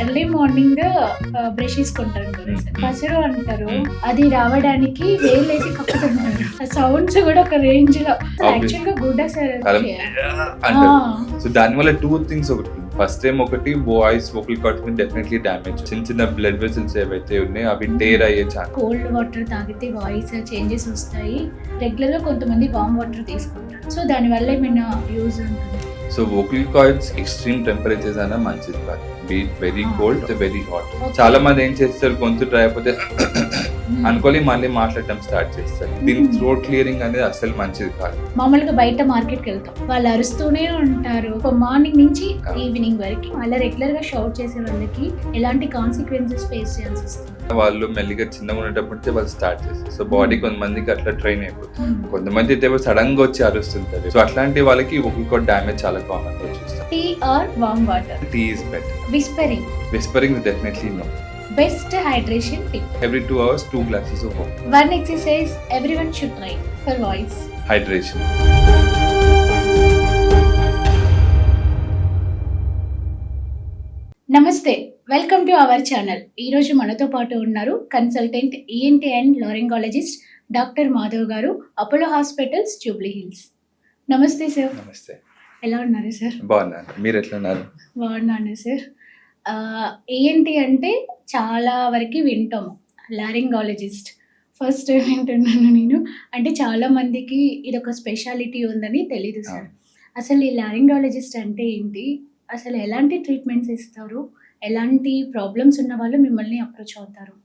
Early morning brush తీసుకుంటారు కదా sir, పసరు అంటారు. అది రావడానికి వేలేసి కప్పుతుంటారు. ఆ సౌండ్స్ కూడా ఒక రేంజ్ లో యాక్చువల్ గా గుడ్ సార్. సో దాని వల్ల టూ థింగ్స్. ఒకటి ఫస్ట్ టైం ఒకటి వాయిస్ వోకల్ కార్డ్స్ మీద డెఫినెట్లీ డ్యామేజ్, చిన్న చిన్న బ్లడ్ వెసల్స్ ఏవైతే ఉన్నాయో అవి టేర్ అయ్యే ఛాన్స్. కోల్డ్ వాటర్ తాగితే వాయిస్ చేంజెస్ వస్తాయి. రెగ్యులర్ గా కొంతమంది వామ్ వాటర్ తీసుకుంటారు. సో దాని వల్ల ఏమైనా యూజ్ ఉంటుంది? So vocal cords extreme temperatures అయినా మంచిది కాదు. Be very cold, very hot. చాలా మంది ఏం చేస్తారు, గొంతు డ్రై అయిపోతే అనుకోని మళ్ళీ మాట్లాడటం స్టార్ట్ చేస్తారు. దీని థ్రోట్ క్లియరింగ్ అనేది అసలు మంచిది కాదు. మామూలుగా బయట మార్కెట్ కి వెళ్తాం, వాళ్ళు అరుస్తూనే ఉంటారు మార్నింగ్ నుంచి ఈవినింగ్ వరకు. అలా రెగ్యులర్ గా షౌట్ చేసే వాళ్ళకి ఎలాంటి కాన్సిక్వెన్సెస్ ఫేస్ చేయాల్సి వస్తుంది? వాళ్ళు మెల్లిగా చిన్నగా ఉండేటప్పుడు వాళ్ళు స్టార్ట్ చేస్తారు. సో బాడీ కొంతమందికి అట్లా ట్రైన్ అయిపోతుంది. కొంతమంది అయితే సడన్ గా వచ్చి అరుస్తుంటారు. సో అట్లాంటి వాళ్ళకి వోకల్ కార్డ్ డ్యామేజ్ చాలా కామన్ గా చూస్తాం. Tea or warm water? Tea is better. Whispering definitely no. Best hydration tip? Every 2 hours, 2 glasses of water. One exercise everyone should try for voice. Hydration. నమస్తే, welcome to our channel. ఈరోజు మనతో పాటు ఉన్నారు consultant ENT and laryngologist doctor Madhav garu, Apollo hospitals, Jubilee Hills. నమస్తే sir. నమస్తే. ఎలా ఉన్నారు sir? బాగున్నాను. మీరు ఎట్లా ఉన్నారు? బాగున్నాను సార్. ఏంటి అంటే చాలా వరకు వింటాము లారింగాలజిస్ట్. ఫస్ట్ వింటున్నాను నేను. అంటే చాలా మందికి ఇది ఒక స్పెషాలిటీ ఉందని తెలీదు సార్. అసలు ఈ లారింగాలజిస్ట్ అంటే ఏంటి? అసలు ఎలాంటి ట్రీట్మెంట్స్ ఇస్తారు? ఎలాంటి ప్రాబ్లమ్స్ ఉన్న వాళ్ళు మిమ్మల్ని అప్రోచ్ అవుతారు?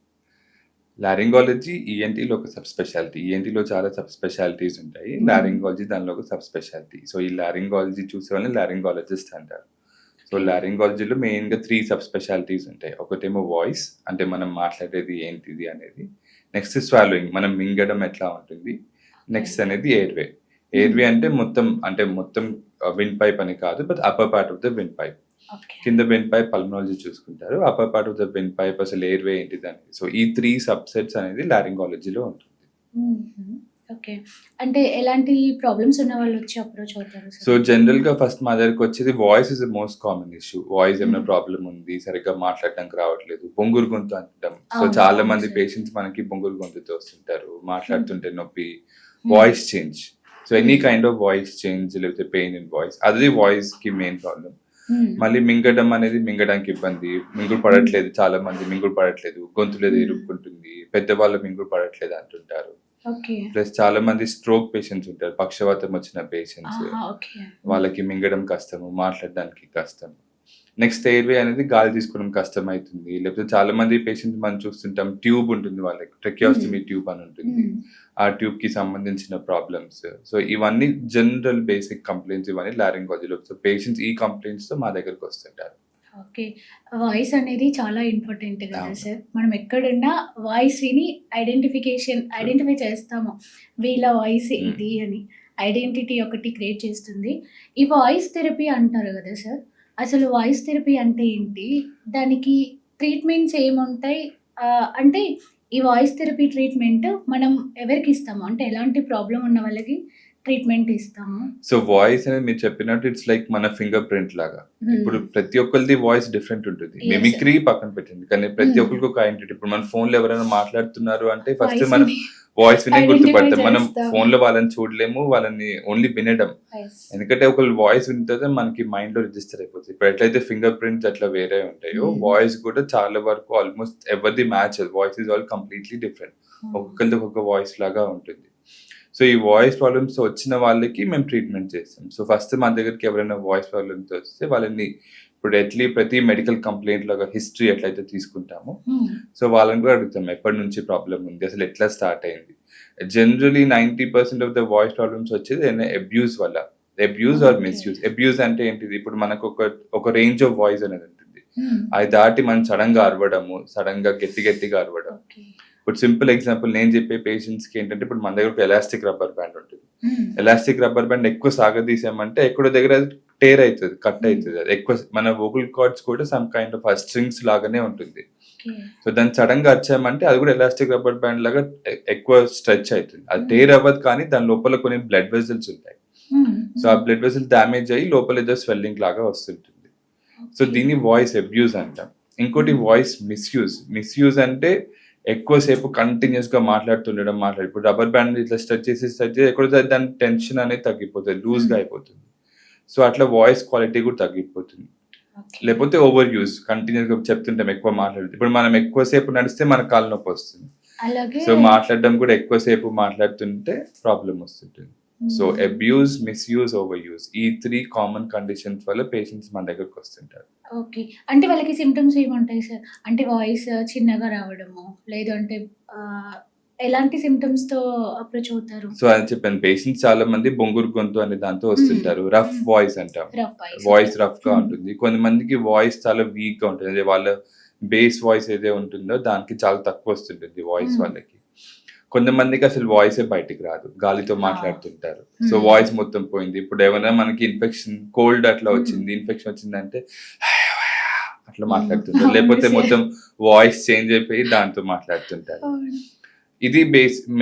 లారింగాలజీ ఈఎన్టీలో ఒక సబ్ స్పెషాలిటీ. ఈఎన్టీలో చాలా సబ్ స్పెషాలిటీస్ ఉంటాయి. లారింగాలజీ దానిలో ఒక సబ్ స్పెషాలిటీ. సో ఈ లారింగాలజీ చూసే వాళ్ళని లారింగాలజిస్ట్ అంటారు. సో లారింగాలజీలో మెయిన్గా 3 సబ్ స్పెషాలిటీస్ ఉంటాయి. ఒకటేమో వాయిస్, అంటే మనం మాట్లాడేది ఏంటిది అనేది. నెక్స్ట్ స్వాలోయింగ్, మనం మింగడం ఎట్లా ఉంటుంది. నెక్స్ట్ అనేది ఎయిర్వే. ఎయిర్వే అంటే మొత్తం విండ్ పైప్ అని కాదు, but upper part of the wind pipe. కింద విండ్ పైప్ పల్మనాలజీ చూసుకుంటారు, upper part of the wind pipe అసలు ఎయిర్వే ఏంటిది అనేది. సో ఈ 3 సబ్సెట్స్ అనేది లారింగాలజీలో ఉంటుంది. ఓకే, అంటే ఎలాంటి ప్రాబ్లమ్స్ ఉన్న వాళ్ళు వచ్చి అప్రోచ్ అవుతారు? సో జనరల్ గా ఫస్ట్ మా దగ్గరకు వచ్చేది voice is the most common issue. Voice ఏమైనా ప్రాబ్లం ఉంది, సరిగ్గా మాట్లాడడానికి రావట్లేదు, బొంగురు గొంతు అంటాం. సో చాలా మంది పేషెంట్స్ మనకి బొంగురు గొంతుతో వస్తుంటారు, మాట్లాడుతుంటే నొప్పి, voice change. So any kind of voice change, లేకపోతే పెయిన్ ఇన్ వాయిస్, అది వాయిస్ కి మెయిన్ ప్రాబ్లం. మళ్ళీ మింగడం అనేది, మింగడానికి ఇబ్బంది, మింగుడు పడట్లేదు, చాలా మంది మింగుడు పడట్లేదు, గొంతు లేదు ఇరుక్కుంటుంది, పెద్దవాళ్ళు మింగుడు పడట్లేదు అంటుంటారు. ప్లస్ చాలా మంది స్ట్రోక్ పేషెంట్స్ ఉంటారు, పక్షవాతం వచ్చిన పేషెంట్స్, వాళ్ళకి మింగడం కష్టము, మాట్లాడడానికి కష్టం. నెక్స్ట్ ఎయిర్వే అనేది గాలి తీసుకోవడం కష్టం అవుతుంది. లేకపోతే చాలా మంది పేషెంట్స్ మనం చూస్తుంటాం, ట్యూబ్ ఉంటుంది వాళ్ళకి, ట్రెకియోస్టమీ ట్యూబ్ అని ఉంటుంది, ఆ ట్యూబ్ కి సంబంధించిన ప్రాబ్లమ్స్. సో ఇవన్నీ జనరల్ బేసిక్ కంప్లైంట్స్, ఇవన్నీ లారింగాలజీలో. సో పేషెంట్స్ ఈ కంప్లైంట్స్ తో మా దగ్గరకు వస్తుంటారు. ఓకే, వాయిస్ అనేది చాలా ఇంపార్టెంట్ కదా సార్. మనం ఎక్కడున్నా వాయిస్ విని ఐడెంటిఫై చేస్తాము, వీళ్ళ వాయిస్ ఇది అని. ఐడెంటిటీ ఒకటి క్రియేట్ చేస్తుంది. ఈ వాయిస్ థెరపీ అంటారు కదా సార్, అసలు వాయిస్ థెరపీ అంటే ఏంటి? దానికి ట్రీట్మెంట్స్ ఏముంటాయి? అంటే ఈ వాయిస్ థెరపీ ట్రీట్మెంట్ మనం ఎవరికి ఇస్తాము? అంటే ఎలాంటి ప్రాబ్లం ఉన్న వాళ్ళకి ట్రీట్మెంట్ ఇస్తాము? సో వాయిస్ అనేది మీరు చెప్పినట్టు ఇట్స్ లైక్ మన ఫింగర్ ప్రింట్ లాగా. ఇప్పుడు ప్రతి ఒక్కరిది వాయిస్ డిఫరెంట్ ఉంటుంది. మిమిక్రీ పక్కన పెట్టింది, కానీ ప్రతి ఒక్కరికి ఒక ఐడెంటిటీ. ఇప్పుడు మన ఫోన్ లో ఎవరైనా మాట్లాడుతున్నారు అంటే ఫస్ట్ మనం వాయిస్ వినే గుర్తుపడతాం. మనం ఫోన్ లో వాళ్ళని చూడలేము, వాళ్ళని ఓన్లీ వినడం. ఎందుకంటే ఒకళ్ళు వాయిస్ వింటే మనకి మైండ్ లో రిజిస్టర్ అయిపోతుంది. ఇప్పుడు ఎట్లయితే ఫింగర్ ప్రింట్స్ అట్లా వేరే ఉంటాయో, వాయిస్ కూడా చాలా వరకు ఆల్మోస్ట్ ఎవరిది match. Voice is all completely different, ఒక్కొక్కరిది ఒక్కొక్క వాయిస్ లాగా ఉంటుంది. సో ఈ వాయిస్ ప్రాబ్లమ్స్ వచ్చిన వాళ్ళకి మేము ట్రీట్మెంట్ చేస్తాం. సో ఫస్ట్ మా దగ్గరికి ఎవరైనా వాయిస్ ప్రాబ్లమ్స్ వస్తే వాళ్ళని ఇప్పుడు ప్రతి మెడికల్ కంప్లైంట్ లాగా హిస్టరీ ఎట్లయితే తీసుకుంటామో, సో వాళ్ళని కూడా అడుగుతాం ఎప్పటి నుంచి ప్రాబ్లం ఉంది, అసలు ఎట్లా స్టార్ట్ అయింది. Generally 90% of the voice problems వచ్చేది అబ్యూస్ వల్ల, అబ్యూస్ ఆర్ మిస్యూజ్. అబ్యూస్ అంటే ఏంటిది, ఇప్పుడు మనకు ఒక రేంజ్ ఆఫ్ వాయిస్ అనేది ఉంటుంది, అది దాటి మనం సడన్ గా అరవడము, సడన్ గా గట్టిగా అరవడం. ఇప్పుడు సింపుల్ ఎగ్జాంపుల్ నేను చెప్పే పేషెంట్స్ కి ఏంటంటే, ఇప్పుడు మన దగ్గర ఒక ఎలాస్టిక్ రబ్బర్ బ్యాండ్ ఉంటుంది. ఎలాస్టిక్ రబ్బర్ బ్యాండ్ ఎక్కువ సాగదీసామంటే ఎక్కడో దగ్గర టేర్ అవుతుంది, కట్ అవుతుంది. అది ఎక్కువ మన వోకల్ కార్డ్స్ కూడా సమ్ కైండ్ ఆఫ్ స్ట్రింగ్స్ లాగానే ఉంటుంది. సో దాన్ని సడన్ గా వచ్చామంటే అది కూడా ఎలాస్టిక్ రబ్బర్ బ్యాండ్ లాగా ఎక్కువ స్ట్రెచ్ అవుతుంది. అది టేర్ అవ్వదు, కానీ దాని లోపల కొన్ని బ్లడ్ వెసల్స్ ఉంటాయి. సో ఆ బ్లడ్ వెసల్స్ డ్యామేజ్ అయ్యి లోపల ఏదో స్వెల్లింగ్ లాగా వస్తుంటుంది. సో దీన్ని వాయిస్ అబ్యూస్ అంటాం. ఇంకోటి వాయిస్ మిస్యూజ్ అంటే ఎక్కువసేపు కంటిన్యూస్ గా మాట్లాడుతుండడం ఇప్పుడు రబ్బర్ బ్యాండ్ ఇట్లా స్ట్రెచ్ చేసి ఎక్కడో దాని టెన్షన్ అనేది తగ్గిపోతుంది, లూజ్ గా అయిపోతుంది. సో అట్లా వాయిస్ క్వాలిటీ కూడా తగ్గిపోతుంది. లేకపోతే ఓవర్ యూజ్, కంటిన్యూస్ గా చెప్తుంటాం, ఎక్కువ మాట్లాడుతుంది. ఇప్పుడు మనం ఎక్కువసేపు నడిస్తే మన కాళ్ళ నొప్పి వస్తుంది. అలాగే సో మాట్లాడడం కూడా ఎక్కువసేపు మాట్లాడుతుంటే ప్రాబ్లం వస్తుంటుంది. So abuse, misuse, over use, ఈ 3 కామన్ కండిషన్స్ వల్ల పేషెంట్స్ మన దగ్గరకు వస్తుంటారు. ఓకే. అంటే వాళ్ళకి సిమ్టమ్స్ ఏముంటాయి సార్? అంటే వాయిస్ చిన్నగా రావడము, లేదు అంటే ఎలాంటి సిమ్టమ్స్ తో అప్రోచ్ అవుతారు? సో అని చెప్పాను, పేషెంట్స్ చాలా మంది బొంగురు గొంతు అనే దాంతో వస్తుంటారు. రఫ్ వాయిస్ అంటాం, రఫ్ వాయిస్ రఫ్ గా ఉంటుంది. కొంతమందికి వాయిస్ చాలా వీక్ గా ఉంటుంది, అదే వాళ్ళ బేస్ వాయిస్ ఏదే ఉంటుందో దానికి చాలా తక్కువ వస్తుంటుంది వాయిస్ వాళ్ళకి. కొంతమందికి అసలు వాయిసే బయటికి రాదు, గాలితో మాట్లాడుతుంటారు. సో వాయిస్ మొత్తం పోయింది. ఇప్పుడు ఏమైనా మనకి ఇన్ఫెక్షన్, కోల్డ్ అట్లా వచ్చింది, ఇన్ఫెక్షన్ వచ్చిందంటే అట్లా మాట్లాడుతుంటారు, లేకపోతే మొత్తం వాయిస్ చేంజ్ అయిపోయి దాంతో మాట్లాడుతుంటారు. ఇది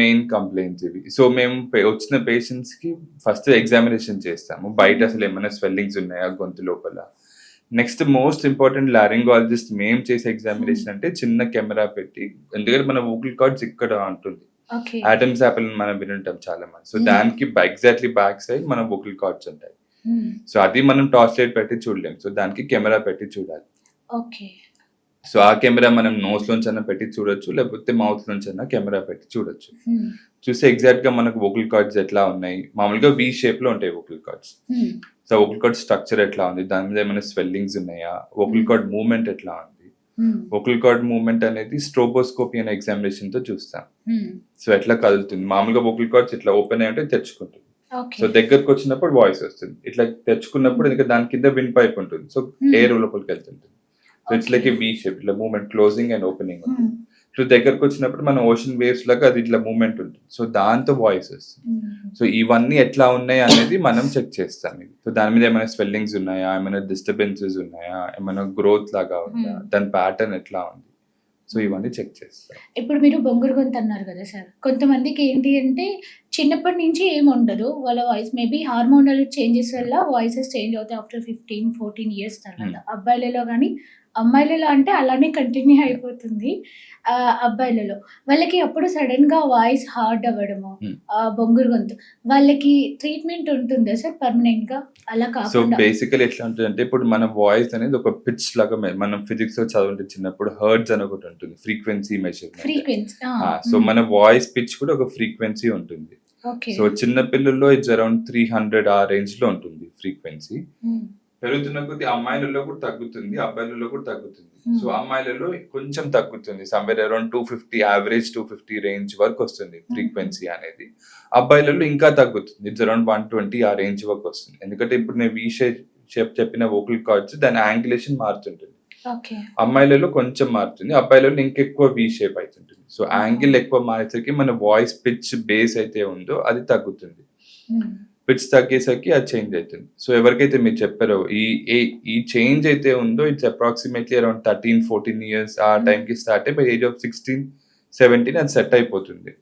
మెయిన్ కంప్లైంట్స్ ఇవి. సో మేము వచ్చిన పేషెంట్స్ కి ఫస్ట్ ఎగ్జామినేషన్ చేస్తాము, బయట అసలు ఏమైనా స్వెల్లింగ్స్ ఉన్నాయా గొంతు లోపల. నెక్స్ట్ మోస్ట్ ఇంపార్టెంట్ లారింగాలజిస్ట్ మేము చేసే ఎగ్జామినేషన్ అంటే చిన్న కెమెరా పెట్టి, ఎందుకంటే మన వోకల్ కార్డ్స్ ఇక్కడ ఉంటుంది, ఆటమ్స్ యాపిల్ మనం వినుంటాం చాలా మంది. సో దానికి ఎగ్జాక్ట్లీ బ్యాక్ సైడ్ మన వోకల్ కార్డ్స్ ఉంటాయి. సో అది మనం టార్చ్ లైట్ పెట్టి చూడలేం, సో దానికి కెమెరా పెట్టి చూడాలి. సో ఆ కెమెరా మనం నోస్ లోంచైనా పెట్టి చూడొచ్చు, లేకపోతే మౌత్ లోంచైనా కెమెరా పెట్టి చూడొచ్చు. చూస్తే ఎగ్జాక్ట్ గా మనకు వోకల్ కార్డ్స్ ఎట్లా ఉన్నాయి, మామూలుగా వి షేప్ లో ఉంటాయి vocal cords. So vocal card structure ఎట్లా ఉంది, దాని మీద ఏమైనా స్వెల్లింగ్స్ ఉన్నాయా, వోకల్ కార్డ్ మూవ్మెంట్ ఎట్లా ఉంది. వోకల్ కార్డ్ మూవ్మెంట్ అనేది స్ట్రోబోస్కోపీ అనే ఎగ్జామినేషన్ తో చూస్తాం. సో ఎట్లా కదులుతుంది, మామూలుగా వోకల్ కార్డ్స్ ఇట్లా ఓపెన్ అయ్యి ఉంటే తెచ్చుకుంటుంది. సో దగ్గరకు వచ్చినప్పుడు వాయిస్ వస్తుంది, ఇట్లా తెచ్చుకున్నప్పుడు ఇంకా దాని కింద విన్ పైప్ ఉంటుంది, సో ఎయిర్ లోపలికి వెళ్తుంటుంది. So it's like a V shape, ఇట్లా మూవ్మెంట్ క్లోజింగ్ అండ్ ఓపెనింగ్ ఉంటుంది. సో దగ్గరకు వచ్చినప్పుడు మన ఓషన్ వేవ్స్ లాగా అది ఇట్లా మూవ్మెంట్ ఉంటుంది, సో దాంతో వాయిస్ వస్తుంది. సో ఇవన్నీ ఎట్లా ఉన్నాయి అనేది మనం చెక్ చేస్తాం. సో దాని మీద ఏమైనా స్వెల్లింగ్స్ ఉన్నాయా, ఏమైనా డిస్టర్బెన్సెస్ ఉన్నాయా, ఏమైనా గ్రోత్ లాగా ఉందా, దాని ప్యాటర్న్ ఎట్లా ఉంది, సో ఇవన్నీ చెక్ చేస్తాం. ఇప్పుడు మీరు బొంగురు గొంతు అన్నారు కదా సార్, కొంతమందికి ఏంటి అంటే చిన్నప్పటి నుంచి ఏమి ఉండదు, వాళ్ళ వాయిస్ మేబీ హార్మోనల్ చేంజెస్ వల్ల వాయిసెస్ చేంజ్ అవుతాయి ఆఫ్టర్ 15-14 ఇయర్స్ తర్వాత. అబ్బాయిలలో కానీ అమ్మాయిలలో అంటే అలానే కంటిన్యూ అయిపోతుంది. అబ్బాయిలలో వాళ్ళకి అప్పుడు సడన్ గా వాయిస్ హార్డ్ అవ్వడము, బొంగురు గొంతు, వాళ్ళకి ట్రీట్మెంట్ ఉంటుందా సార్ పర్మనెంట్ గా? అలా సో కాకుండా బేసికల్ ఎట్లా ఉంటుంది అంటే, ఇప్పుడు మన వాయిస్ అనేది ఒక పిచ్ లాగా, మనం ఫిజిక్స్ లో చదువుంటే చిన్నప్పుడు హర్ట్జ్ అని ఒకటి ఉంటుంది, ఫ్రీక్వెన్సీ మెజర్మెంట్. ఫ్రీక్వెన్సీ. సో మన వాయిస్ పిచ్ కూడా ఒక ఫ్రీక్వెన్సీ ఉంటుంది. సో చిన్న పిల్లల్లో ఇట్స్ అరౌండ్ 300 ఆ రేంజ్ లో ఉంటుంది ఫ్రీక్వెన్సీ. పెరుగుతున్న కొద్ది అమ్మాయిలలో కూడా తగ్గుతుంది, అబ్బాయిలలో కూడా తగ్గుతుంది. సో అమ్మాయిలలో కొంచెం తగ్గుతుంది, సమ్వేర్ అరౌండ్ 250, యావరేజ్ 250 రేంజ్ వరకు వస్తుంది ఫ్రీక్వెన్సీ అనేది. అబ్బాయిలలో ఇంకా తగ్గుతుంది, ఇట్స్ అరౌండ్ 120 ఆ రేంజ్ వరకు వస్తుంది. ఎందుకంటే ఇప్పుడు నేను వి షేప్ చెప్పిన వోకల్ కార్డ్స్ దాని యాంగిలేషన్ మారుతుంటుంది. అమ్మాయిలలో కొంచెం మారుతుంది, అబ్బాయిలలో ఇంకెక్కువ వి షేప్ అవుతుంటుంది. సో యాంగిల్ ఎక్కువ మారేసరికి మన వాయిస్ పిచ్ బేస్ అయితే ఉందో అది తగ్గుతుంది, పిచ్ తగ్గేసరికి అది చేంజ్ అవుతుంది. సో ఎవరికైతే మీరు చెప్పారో ఈ చేంజ్ అయితే ఉందో, ఇట్స్ అప్రాక్సిమేట్లీ అరౌండ్ 13-14 ఇయర్స్ ఆ టైంకి స్టార్ట్ అయ్యి ఏజ్ ఆఫ్ 16-17 అది సెట్ అయిపోతుంది.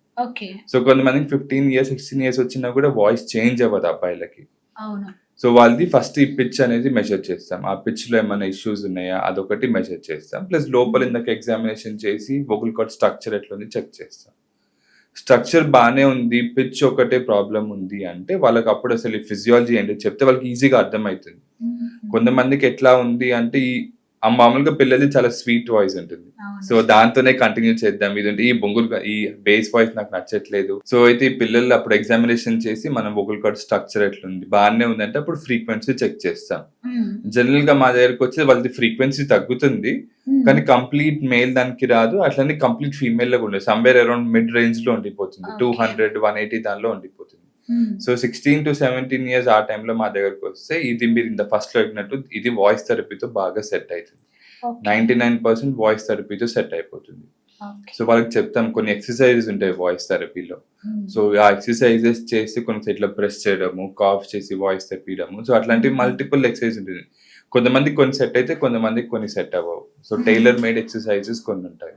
సో కొంతమందికి 15 ఇయర్స్ 16 ఇయర్స్ వచ్చినా కూడా వాయిస్ చేంజ్ అవ్వదు అబ్బాయిలకి. సో వాళ్ళది ఫస్ట్ ఈ పిచ్ అనేది మెజర్ చేస్తాం, ఆ పిచ్ లో ఏమైనా ఇష్యూస్ ఉన్నాయా అదొకటి మెజర్ చేస్తాం, ప్లస్ లోపల ఇందాక ఎగ్జామినేషన్ చేసి వోకల్ కార్డ్ స్ట్రక్చర్ ఎట్లా ఉంది చెక్ చేస్తాం. స్ట్రక్చర్ బాగానే ఉంది, పిచ్ ఒకటే ప్రాబ్లం ఉంది అంటే వాళ్ళకి అప్పుడు అసలు ఫిజియాలజీ ఏంటి చెప్తే వాళ్ళకి ఈజీగా అర్థమవుతుంది. కొంతమందికి ఎట్లా ఉంది అంటే, మామూలుగా పిల్లలది చాలా స్వీట్ వాయిస్ ఉంటుంది, సో దాంతోనే కంటిన్యూ చేద్దాం, ఇది ఈ బొంగురు ఈ బేస్ వాయిస్ నాకు నచ్చట్లేదు. సో అయితే ఈ పిల్లలు అప్పుడు ఎగ్జామినేషన్ చేసి మనం వోకల్ కార్డ్ స్ట్రక్చర్ ఎట్లుంది బాగానే ఉందంటే అప్పుడు ఫ్రీక్వెన్సీ చెక్ చేస్తాం. జనరల్ గా మా దగ్గరకు వచ్చి వాళ్ళది ఫ్రీక్వెన్సీ తగ్గుతుంది, కానీ కంప్లీట్ మేల్ దానికి రాదు, అట్లనే కంప్లీట్ ఫీమేల్ లో ఉండదు, సమ్వేర్ అరౌండ్ మిడ్ రేంజ్ లో ఉండిపోతుంది, 200-180 దానిలో ఉండిపోతుంది. సో 16-17 ఇయర్స్ ఆ టైంలో మా దగ్గరకు వస్తే ఇది మీరు ఇంత ఫస్ట్ లో అడిగినట్టు ఇది వాయిస్ థెరపీతో బాగా సెట్ అవుతుంది, 99% వాయిస్ థెరపీతో సెట్ అయిపోతుంది. సో వాళ్ళకి చెప్తాం కొన్ని ఎక్సర్సైజెస్ ఉంటాయి వాయిస్ థెరపీలో, సో ఆ ఎక్సర్సైజెస్ చేసి కొన్ని ఇట్లా ప్రెస్ చేయడము, కాఫ్ చేసి వాయిస్ తెప్పియడము, సో అట్లాంటి మల్టిపుల్ ఎక్సర్సైజ్ ఉంటుంది. కొంతమంది కొన్ని సెట్ అయితే కొంతమందికి కొన్ని సెట్ అవ్వవు, సో టైలర్ మేడ్ ఎక్సర్సైజెస్ కొన్ని ఉంటాయి.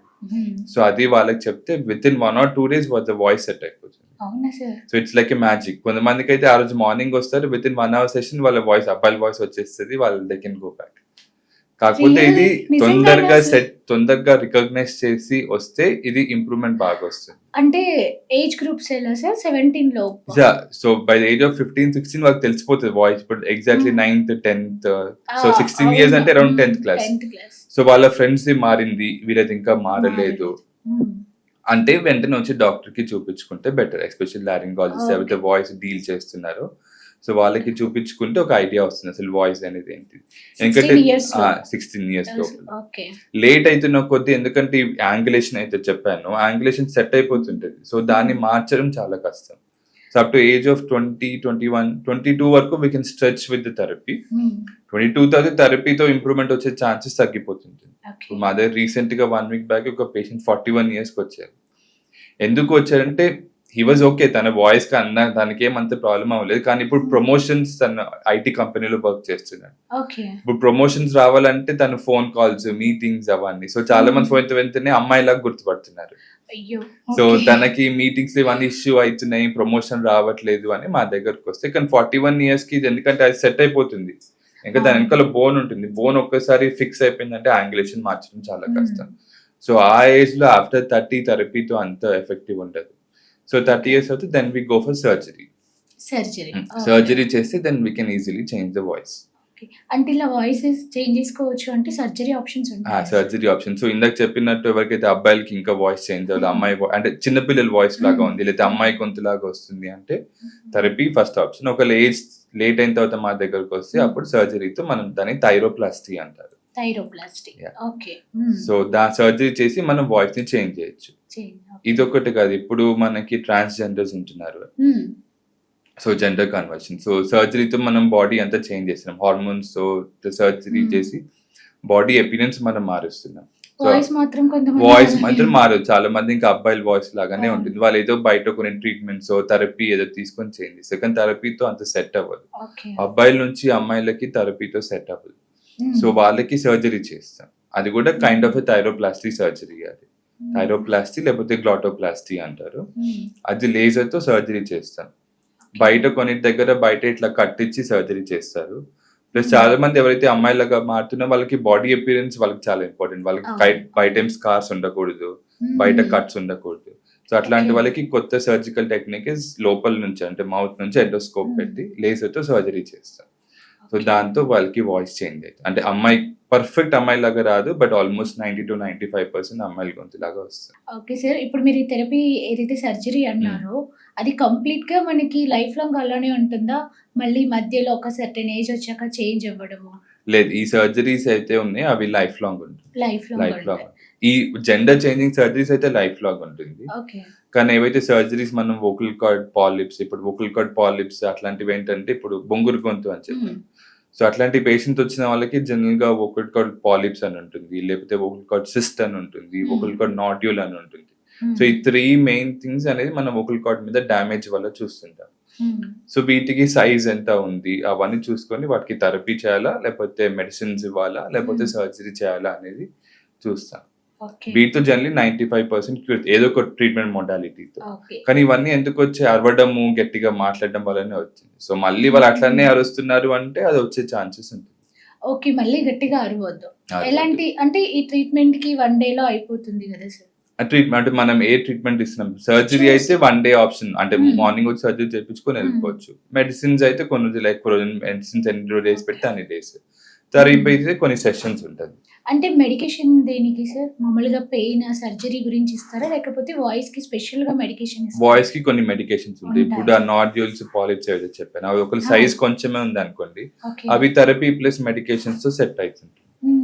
సో అది వాళ్ళకి చెప్తే విత్ ఇన్ 1 or 2 days వాళ్ళ వాయిస్ సెట్ అయిపోతుంది. So it's like A magic. కొంతమందికి అయితే ఆ రోజు మార్నింగ్ వస్తారు, విత్ ఇన్ 1 hour సెషన్ వాళ్ళ వాయిస్ అబ్బాయిల వాయిస్ వచ్చేస్తుంది, వాళ్ళు దే కెన్ గో బ్యాక్. కాకపోతే ఇది నిజంగానా తొందరగా సార్? తొందరగా రికగ్నైజ్ చేసి వస్తే ఇది ఇంప్రూవ్మెంట్ బాగా వస్తుంది. అంటే ఏజ్ గ్రూప్స్ ఎలా సార్? 17 లోపు. So by the age of 15-16 వాళ్ళకి తెలిసిపోతుంది వాయిస్. ఇప్పుడు exactly 9th 10th, so 16 years అంటే around 10th class. 10th class. So వాళ్ళ ఫ్రెండ్స్ మారింది, వీళ్ళది ఇంకా మారలేదు అంటే వెంటనే వచ్చి డాక్టర్ కి చూపించుకుంటే బెటర్. ఎస్పెషల్ లారింగాలజిస్ట్ ఎవరైతే వాయిస్ డీల్ చేస్తున్నారో సో వాళ్ళకి చూపించుకుంటే ఒక ఐడియా వస్తుంది అసలు వాయిస్ అనేది ఏంటి. ఎందుకంటే 16 ఇయర్స్ లోపల లేట్ అవుతున్న కొద్దీ, ఎందుకంటే యాంగులేషన్ అయితే చెప్పాను, యాంగులేషన్ సెట్ అయిపోతుంటది. సో దాన్ని మార్చడం చాలా కష్టం. So up to age of 20, 21, 22 వరకు we can stretch with the therapy. 22 తర్వాత థెరపీతో ఇంప్రూవ్మెంట్ వచ్చే ఛాన్సెస్ తగ్గిపోతుంటుంది. మా దగ్గర రీసెంట్ గా 1 week బ్యాక్ ఒక పేషెంట్ 41 years కి వచ్చారు. ఎందుకు వచ్చారంటే హీ వాజ్ ఓకే, తన వాయిస్ కి అన్న తనకి ఏమంత ప్రాబ్లం అవ్వలేదు. కానీ ఇప్పుడు ప్రమోషన్స్, తన ఐటీ కంపెనీలో వర్క్ చేస్తున్నాడు. ఇప్పుడు ప్రమోషన్స్ రావాలంటే తన ఫోన్ కాల్స్, మీటింగ్స్ అవన్నీ. సో చాలా మంది ఫోన్ వెంటనే అమ్మాయిలాగా గుర్తుపడుతున్నారు. సో తనకి మీటింగ్స్ ఇవన్నీ ఇష్యూ అవుతున్నాయి, ప్రమోషన్ రావట్లేదు అని మా దగ్గరకు వస్తే. కానీ 41 years కి ఎందుకంటే అది సెట్ అయిపోతుంది, ఇంకా దాని వెనకాల బోన్ ఉంటుంది. బోన్ ఒక్కసారి ఫిక్స్ అయిపోయిందంటే యాంగులేషన్ మార్చడం చాలా కష్టం. సో ఆ ఏజ్ లో ఆఫ్టర్ 30 థెరపీతో అంత ఎఫెక్టివ్ ఉండదు. సో 30 years అవుతుంది, then we go for surgery చేస్తే then we can easily change the voice. అంటే ఇలా వాయిస్ చేంజ్ చేసుకోవచ్చు అంటే సర్జరీ ఆప్షన్స్ ఉంటాయి. Surgery option. సో ఇందాక చెప్పినట్టు ఎవరికైతే అబ్బాయిలకి ఇంకా వాయిస్ చేంజ్ అవ్వాలి, అమ్మాయి అంటే చిన్నపిల్లల వాయిస్ లాగా ఉంది, లేకపోతే అమ్మాయి గొంతు లాగా వస్తుంది అంటే థెరపీ ఫస్ట్ ఆప్షన్. ఒకవేళ ఏజ్ లేట్ అయిన తర్వాత మా దగ్గరకు వస్తే అప్పుడు సర్జరీతో మనం దాన్ని థైరోప్లాస్టీ అంటారు. సో దాని సర్జరీ చేసి మనం వాయిస్ ని చేంజ్ చేయొచ్చు. ఇదొకటి కాదు, ఇప్పుడు మనకి ట్రాన్స్జెండర్స్ ఉంటున్నారు, సో జెండర్ కన్వర్షన్. సో సర్జరీతో మనం బాడీ అంతా చేంజ్ చేస్తున్నాం, హార్మోన్స్ తో సర్జరీ చేసి బాడీ అపియరెన్స్ మనం మారుస్తున్నాం. వాయిస్ మాత్రం మారదు. చాలా మంది ఇంకా అబ్బాయిల వాయిస్ లాగానే ఉంటుంది. వాళ్ళు ఏదో బయట కొన్ని ట్రీట్మెంట్స్ థెరపీ ఏదో తీసుకొని చేంజ్ చేస్తారు, కానీ థెరపీతో అంత సెట్ అవ్వదు. అబ్బాయిల నుంచి అమ్మాయిలకి థెరపీతో సెట్ అవ్వదు. సో వాళ్ళకి సర్జరీ చేస్తాం, అది కూడా కైండ్ ఆఫ్ థైరోప్లాస్టీ సర్జరీ. అది థైరోప్లాస్టీ లేకపోతే గ్లాటోప్లాస్టీ అంటారు. అది లేజర్ తో సర్జరీ చేస్తాం. బయట కొన్ని దగ్గర బయట ఇట్లా కట్టించి సర్జరీ చేస్తారు. ప్లస్ చాలా మంది ఎవరైతే అమ్మాయిలాగా మారుతున్నా వాళ్ళకి బాడీ అపియరెన్స్ వాళ్ళకి చాలా ఇంపార్టెంట్. వాళ్ళకి బయట ఏం స్కార్స్ ఉండకూడదు, బయట కట్స్ ఉండకూడదు. సో అట్లాంటి వాళ్ళకి కొత్త సర్జికల్ టెక్నిక్ లోపల నుంచి అంటే మౌత్ నుంచి ఎండోస్కోప్ పెట్టి లేజర్ తో సర్జరీ చేస్తాం. సో దాంతో వాళ్ళకి వాయిస్ చేంజ్ అవుతుంది. అంటే అమ్మాయి పర్ఫెక్ట్ అమ్మాయి లాగా రాదు, బట్ ఆల్మోస్ట్ 90-95% అమ్మాయిల గొంతు లాగా వస్తుంది. ఓకే సార్, ఇప్పుడు మీరు ఈ థెరపీ ఏదైతే సర్జరీ అన్నారో అది కంప్లీట్ గా మనకి లైఫ్ లాంగ్ అలానే ఉంటుందా? మళ్ళీ మధ్యలో ఒక సర్టెన్ ఏజ్ వచ్చాక చేంజ్ అవ్వడము? లేదు, ఈ సర్జరీస్ అయితే ఉన్నాయి అవి లైఫ్ లాంగ్ ఉంటుంది. Life long. ఈ జెండర్ చేంజింగ్ సర్జరీస్ అయితే లైఫ్ లాంగ్ ఉంటుంది. కానీ ఏవైతే సర్జరీస్ మనం వోకల్ కార్డ్ పాలిప్స్, ఇప్పుడు వోకల్ కార్డ్ పాలిప్స్ అట్లాంటివి ఏంటంటే ఇప్పుడు బొంగురు గొంతు అని చెప్పి, సో అట్లాంటి పేషెంట్ వచ్చిన వాళ్ళకి జనరల్ గా వోకల్ కార్డ్ పాలిప్స్ అని ఉంటుంది, లేకపోతే వోకల్ కార్డ్ సిస్ట్ అని ఉంటుంది, వోకల్ కార్డ్ నాడ్యూల్ అని ఉంటుంది. సో ఈ 3 మెయిన్ థింగ్స్ అనేది మన వోకల్ కార్డ్ మీద డ్యామేజ్ వల్ల చూస్తుంటాం. సో వీటికి సైజ్ ఎంత ఉంది అవన్నీ చూసుకొని వాటికి థెరపీ చేయాలా, లేకపోతే మెడిసిన్స్ ఇవ్వాలా, లేకపోతే సర్జరీ చేయాలా అనేది చూస్తాం. వీటితో జనరల్లీ 95% క్యూర్, ఏదో ఒక ట్రీట్మెంట్ మొడాలిటీతో. కానీ ఇవన్నీ ఎందుకు వచ్చి అరవడము, గట్టిగా మాట్లాడడం వల్లనే వచ్చింది. సో మళ్ళీ వాళ్ళు అట్లనే అరుస్తున్నారు అంటే అది వచ్చే ఛాన్సెస్ ఉంటుంది. ఓకే, మళ్ళీ గట్టిగా అరవద్దు. ఎలాంటి అంటే ఈ ట్రీట్మెంట్ కి 1 day లో అయిపోతుంది కదా సార్? ట్రీట్మెంట్ అంటే మనం ఏ ట్రీట్మెంట్ ఇస్తున్నాం, సర్జరీ అయితే 1 day ఆప్షన్, అంటే మార్నింగ్ వచ్చి సర్జరీ చేయించుకొని వెళ్ళిపోవచ్చు. మెడిసిన్స్ అయితే కొన్ని లైక్ మెడిసిన్స్ ఎన్ని డేస్ పెడితే అన్ని డేస్, థెరపీ అయితే కొన్ని సెషన్స్ ఉంటుంది. అంటే మెడికేషన్ దేనికి సార్? మామూలుగా పెయిన్ సర్జరీ గురించి ఇస్తారా, లేకపోతే వాయిస్ కి స్పెషల్ గా మెడికేషన్ ఇస్తారా? వాయిస్ కి కొన్ని మెడికేషన్స్ ఉంటాయి. ఇప్పుడు ఆ నాడ్యూల్స్ పాలిప్స్ ఏదైతే చెప్పాను, అవి ఒక సైజ్ కొంచెమే ఉంది అనుకోండి, అవి థెరపీ ప్లస్ మెడికేషన్స్ తో సెట్ అవుతుంది.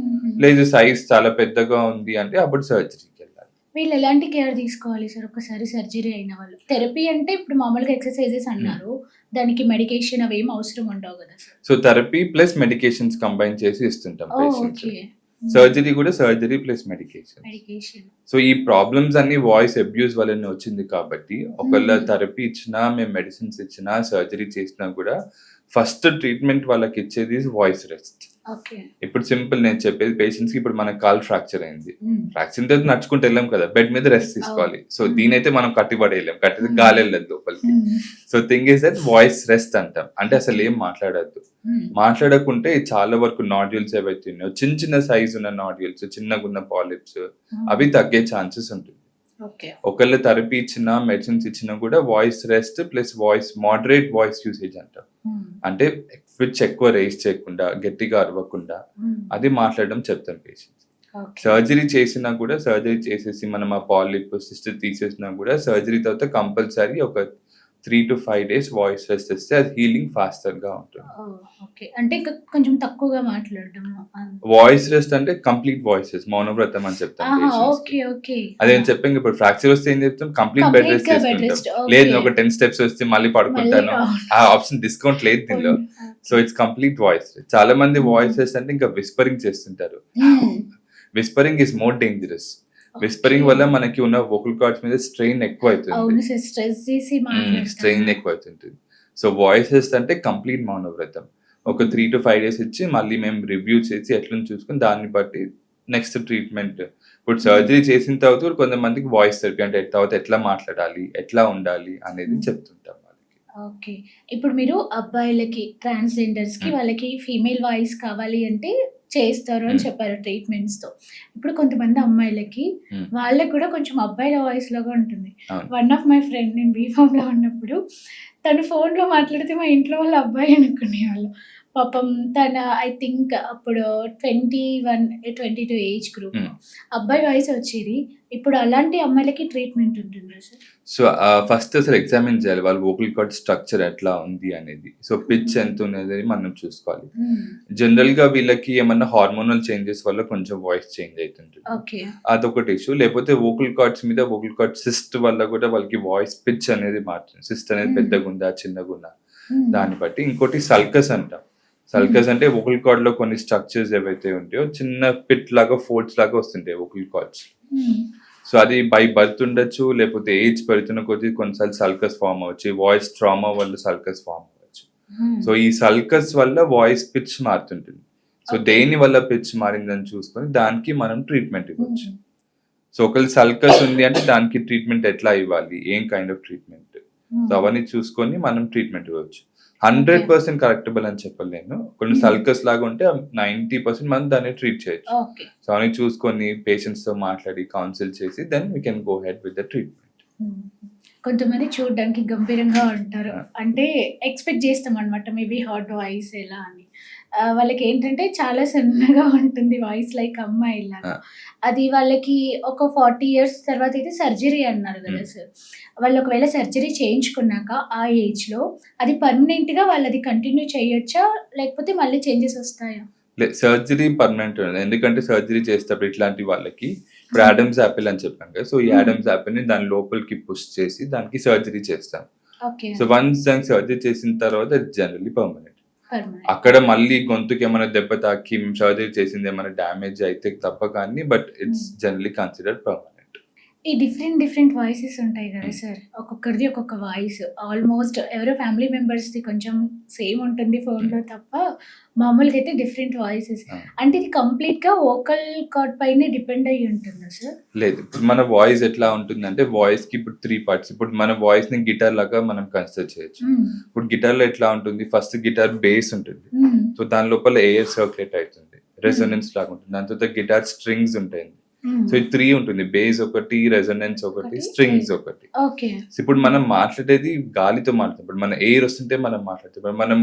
లేదు సైజ్ చాలా పెద్దగా ఉంది అంటే అప్పుడు సర్జరీకి వెళ్ళాలి. వీళ్ళు ఎలాంటి కేర్ తీసుకోవాలి సార్ ఒకసారి సర్జరీ అయిన వాళ్ళు? థెరపీ అంటే ఇప్పుడు మామూలుగా ఎక్సర్సైజెస్ అన్నారు, దానికి మెడికేషన్ అవి ఏం అవసరం ఉండవు కదా sir? So therapy plus medications combine చేసి ఇస్తుంటాం పేషెంట్స్. సర్జరీ కూడా సర్జరీ ప్లస్ మెడికేషన్. సో ఈ ప్రాబ్లమ్స్ అన్ని వాయిస్ అబ్యూస్ వల్లనే వచ్చింది కాబట్టి ఒకవేళ థెరపీ ఇచ్చినా, మేము మెడిసిన్స్ ఇచ్చినా, సర్జరీ చేసినా కూడా ఫస్ట్ ట్రీట్మెంట్ వాళ్ళకి ఇచ్చేది వాయిస్ రెస్ట్. ఓకే. ఇప్పుడు సింపుల్ నేను చెప్పేది పేషెంట్స్ కి, ఇప్పుడు మన కాల్ ఫ్రాక్చర్ అయింది. ఫ్రాక్చర్ తర్వాత నడుచుకుంటూ వెళ్ళాం కదా, బెడ్ మీద రెస్ట్ తీసుకోవాలి. సో దీనైతే మనం కట్టిపడేయలేం, కట్టితే గాలి వెళ్ళదు లోపలికి. So thing is that voice rest అంటాం, అంటే అసలు ఏం మాట్లాడద్దు. మాట్లాడకుంటే చాలా వరకు నాడ్యూల్స్ ఏవైతే ఉన్నాయో, చిన్న చిన్న సైజ్ ఉన్న నాడ్యూల్స్, చిన్నగా ఉన్న పాలిప్స్, అవి తగ్గే ఛాన్సెస్ ఉంటుంది. ఓకే. ఒకళ్ళు థెరపీ ఇచ్చినా మెడిసిన్స్ ఇచ్చినా కూడా voice rest plus voice moderate voice usage అంటాం. అంటే పిచ్ ఎక్కువ రేస్ చేయకుండా, గట్టిగా అరవకుండా అది మాట్లాడడం చెప్తాం పేషెంట్స్. సర్జరీ చేసినా కూడా, సర్జరీ చేసేసి మనం ఆ పాలిప్ సిస్ట్ తీసేసినా కూడా, సర్జరీ తర్వాత కంపల్సరీ ఒక 3 to 5 days వాయిస్ రెస్ట్ ఇస్తే అది హీలింగ్ ఫాస్టర్ గా ఉంటుంది. ఓకే. అంటే ఇంకా కొంచెం తక్కువగా మాట్లాడడం. వాయిస్ రెస్ట్ అంటే కంప్లీట్ వాయిసెస్, మౌనవ్రతం అని చెప్తాం పేషెంట్స్ కి. ఓకే. ఓకే. అదే నేను చెప్పాను, ఇప్పుడు ఫ్రాక్చర్ వస్తే ఏం చెప్తాం, కంప్లీట్ బెడ్ రెస్ట్ చేసుకుంటాం. లేదు ఒక 10 steps వస్తే మళ్ళీ పడుకుంటాను, ఆ ఆప్షన్ డిస్కౌంట్ లేదు దీనిలో. So it's complete voice. చాలా మంది వాయిస్ రెస్ట్ అంటే ఇంకా విస్పరింగ్ చేస్తుంటారు. Whispering is more dangerous. Whispering వల్ల మనకి ఉన్న వోకల్ కార్డ్స్ మీద స్ట్రెయిన్ ఎక్కువ అవుతుంది, స్ట్రెయిన్ ఎక్కువ అవుతుంటుంది. సో వాయిస్ రెస్ట్ అంటే కంప్లీట్ మౌనవ్రతం. ఒక 3 to 5 days ఇచ్చి మళ్ళీ మేము రివ్యూ చేసి ఎట్లా చూసుకుని దాన్ని బట్టి నెక్స్ట్ ట్రీట్మెంట్. ఇప్పుడు సర్జరీ చేసిన తర్వాత కొంతమందికి వాయిస్ థెరపీ అంటే తర్వాత ఎట్లా మాట్లాడాలి, ఎట్లా ఉండాలి అనేది చెప్తుంటాం వాళ్ళకి. ఓకే. ఇప్పుడు మీరు అబ్బాయిలకి, ట్రాన్స్జెండర్స్ కి వాళ్ళకి ఫీమేల్ వాయిస్ కావాలి అంటే చేస్తారు అని చెప్పారు ట్రీట్మెంట్స్ తో. ఇప్పుడు కొంతమంది అమ్మాయిలకి వాళ్ళకి కూడా కొంచెం అబ్బాయిల వాయిస్ లాగా ఉంటుంది. వన్ ఆఫ్ మై ఫ్రెండ్, నేను బీఫామ్ లో ఉన్నప్పుడు తను ఫోన్ లో మాట్లాడితే మా ఇంట్లో వాళ్ళ అబ్బాయి అనుకునేవాళ్ళు. పాపం తన ఐ థింక్ అప్పుడు 21-22 ఏజ్ గ్రూప్, అబ్బాయి వాయిస్ వచ్చేది. ఇప్పుడు అలాంటి అమ్మాయిలకి ట్రీట్మెంట్ ఉంటుందా సార్? సో ఫస్ట్ అసలు ఎగ్జామిన్ చేయాలి వాళ్ళ వోకల్ కార్డ్ స్ట్రక్చర్ ఎట్లా ఉంది అనేది. సో పిచ్ ఎంత ఉన్నది మనం చూసుకోవాలి. జనరల్ గా వీళ్ళకి ఏమన్నా హార్మోనల్ చేంజెస్ వల్ల కొంచెం వాయిస్ చేంజ్ అవుతుంటుంది, అదొకటి ఇష్యూ. లేకపోతే వోకల్ కార్డ్స్ మీద వోకల్ కార్డ్ సిస్ట్ వల్ల కూడా వాళ్ళకి వాయిస్ పిచ్ అనేది మారుతుంది. సిస్ట్ అనేది పెద్దగా ఉందా చిన్నగా ఉందా దాన్ని బట్టి. ఇంకోటి సల్కస్ అంటాం. సల్కస్ అంటే వోకల్ కార్డ్ లో కొన్ని స్ట్రక్చర్స్ ఏవైతే ఉంటాయో చిన్న పిట్ లాగా, ఫోల్డ్స్ లాగా వస్తుంటాయి వోకల్ కార్డ్స్. సో అది బై బర్త్ ఉండొచ్చు, లేకపోతే ఏజ్ పెరుగుతున్న కొద్ది కొన్నిసార్లు సల్కస్ ఫామ్ అవ్వచ్చు, వాయిస్ ట్రామా వల్ల సల్కస్ ఫామ్ అవ్వచ్చు. సో ఈ సల్కస్ వల్ల వాయిస్ పిచ్ మారుతుంటుంది. సో దేని వల్ల పిచ్ మారిందని చూసుకొని దానికి మనం ట్రీట్మెంట్ ఇవ్వచ్చు. సో ఒకవేళ సల్కస్ ఉంది అంటే దానికి ట్రీట్మెంట్ ఎట్లా ఇవ్వాలి, ఏం కైండ్ ఆఫ్ ట్రీట్మెంట్, సో అవన్నీ చూసుకొని మనం ట్రీట్మెంట్ ఇవ్వచ్చు. 100% కరెక్టబుల్ అని చెప్పలేను. కొన్ని సల్కస్ లాగా ఉంటే 90% మనం దాన్ని ట్రీట్ చేయొచ్చు. సో అవన్నీ చూసుకొని పేషెంట్స్ తో మాట్లాడి కౌన్సిల్ చేసి then we can go head with the treatment. కొంతమంది చూడడానికి గంభీరంగా ఉంటారు, అంటే ఎక్స్పెక్ట్ చేస్తాం అనమాట మేబీ హార్ట్ వాయిస్ ఎలా అని. వాళ్ళకి ఏంటంటే చాలా సన్నగా ఉంటుంది వాయిస్, లైక్ అమ్మాయి లాగా. అది వాళ్ళకి ఒక 40 years తర్వాత అయితే సర్జరీ అన్నారు కదా సార్. వాళ్ళు ఒకవేళ సర్జరీ చేయించుకున్నాక ఆ ఏజ్ లో అది పర్మనెంట్ గా వాళ్ళది కంటిన్యూ చేయొచ్చా, లేకపోతే మళ్ళీ చేంజెస్ వస్తాయా? సర్జరీ పర్మనెంట్, ఎందుకంటే సర్జరీ చేసేటప్పుడు ఇట్లాంటి వాళ్ళకి ఇప్పుడు ఆడమ్స్ యాపిల్ అని చెప్పాను కదా. సో ఈ ఆడమ్స్ యాపిల్ ని దాని లోపలికి పుష్ చేసి దానికి సర్జరీ చేస్తాం. సో వన్స్ దానికి సర్జరీ చేసిన తర్వాత అది జనరల్లీ పర్మనెంట్. అక్కడ మళ్ళీ గొంతుకి ఏమైనా దెబ్బ తాకి సర్జరీ చేసింది ఏమైనా డ్యామేజ్ అయితే తప్ప కానీ, but it's generally considered permanent. ఈ డిఫరెంట్ వాయిసెస్ ఉంటాయి కదా సార్, ఒక్కొక్కరిది ఒక్కొక్క వాయిస్. ఆల్మోస్ట్ ఎవరో ఫ్యామిలీ మెంబర్స్ది కొంచెం సేమ్ ఉంటుంది ఫోన్లో తప్ప, మామూలుగా అయితే డిఫరెంట్ వాయిసెస్. అంటే ఇది కంప్లీట్ గా వోకల్ కార్డ్ పైన డిపెండ్ అయ్యి ఉంటుందా సార్? లేదు, ఇప్పుడు మన వాయిస్ ఎట్లా ఉంటుందంటే వాయిస్ కి ఇప్పుడు 3 parts. ఇప్పుడు మన వాయిస్ ని గిటార్ లాగా మనం కన్సిడర్ చేయొచ్చు. ఇప్పుడు గిటార్ లో ఎట్లా ఉంటుంది, ఫస్ట్ గిటార్ బేస్ ఉంటుంది, సో దాని లోపల ఎయిర్ సర్క్యులేట్ అవుతుంది, రెసొనెన్స్ లాగా ఉంటుంది. దాని తర్వాత గిటార్ స్ట్రింగ్స్ ఉంటాయి. సో ఇది 3 ఉంటుంది, బేస్ ఒకటి, రెసొనెన్స్ ఒకటి, స్ట్రింగ్స్ ఒకటి. ఇప్పుడు మనం మాట్లాడేది గాలితో మాట్లాడతాం. ఇప్పుడు మన ఎయిర్ వస్తుంటే మనం మాట్లాడతాం. ఇప్పుడు మనం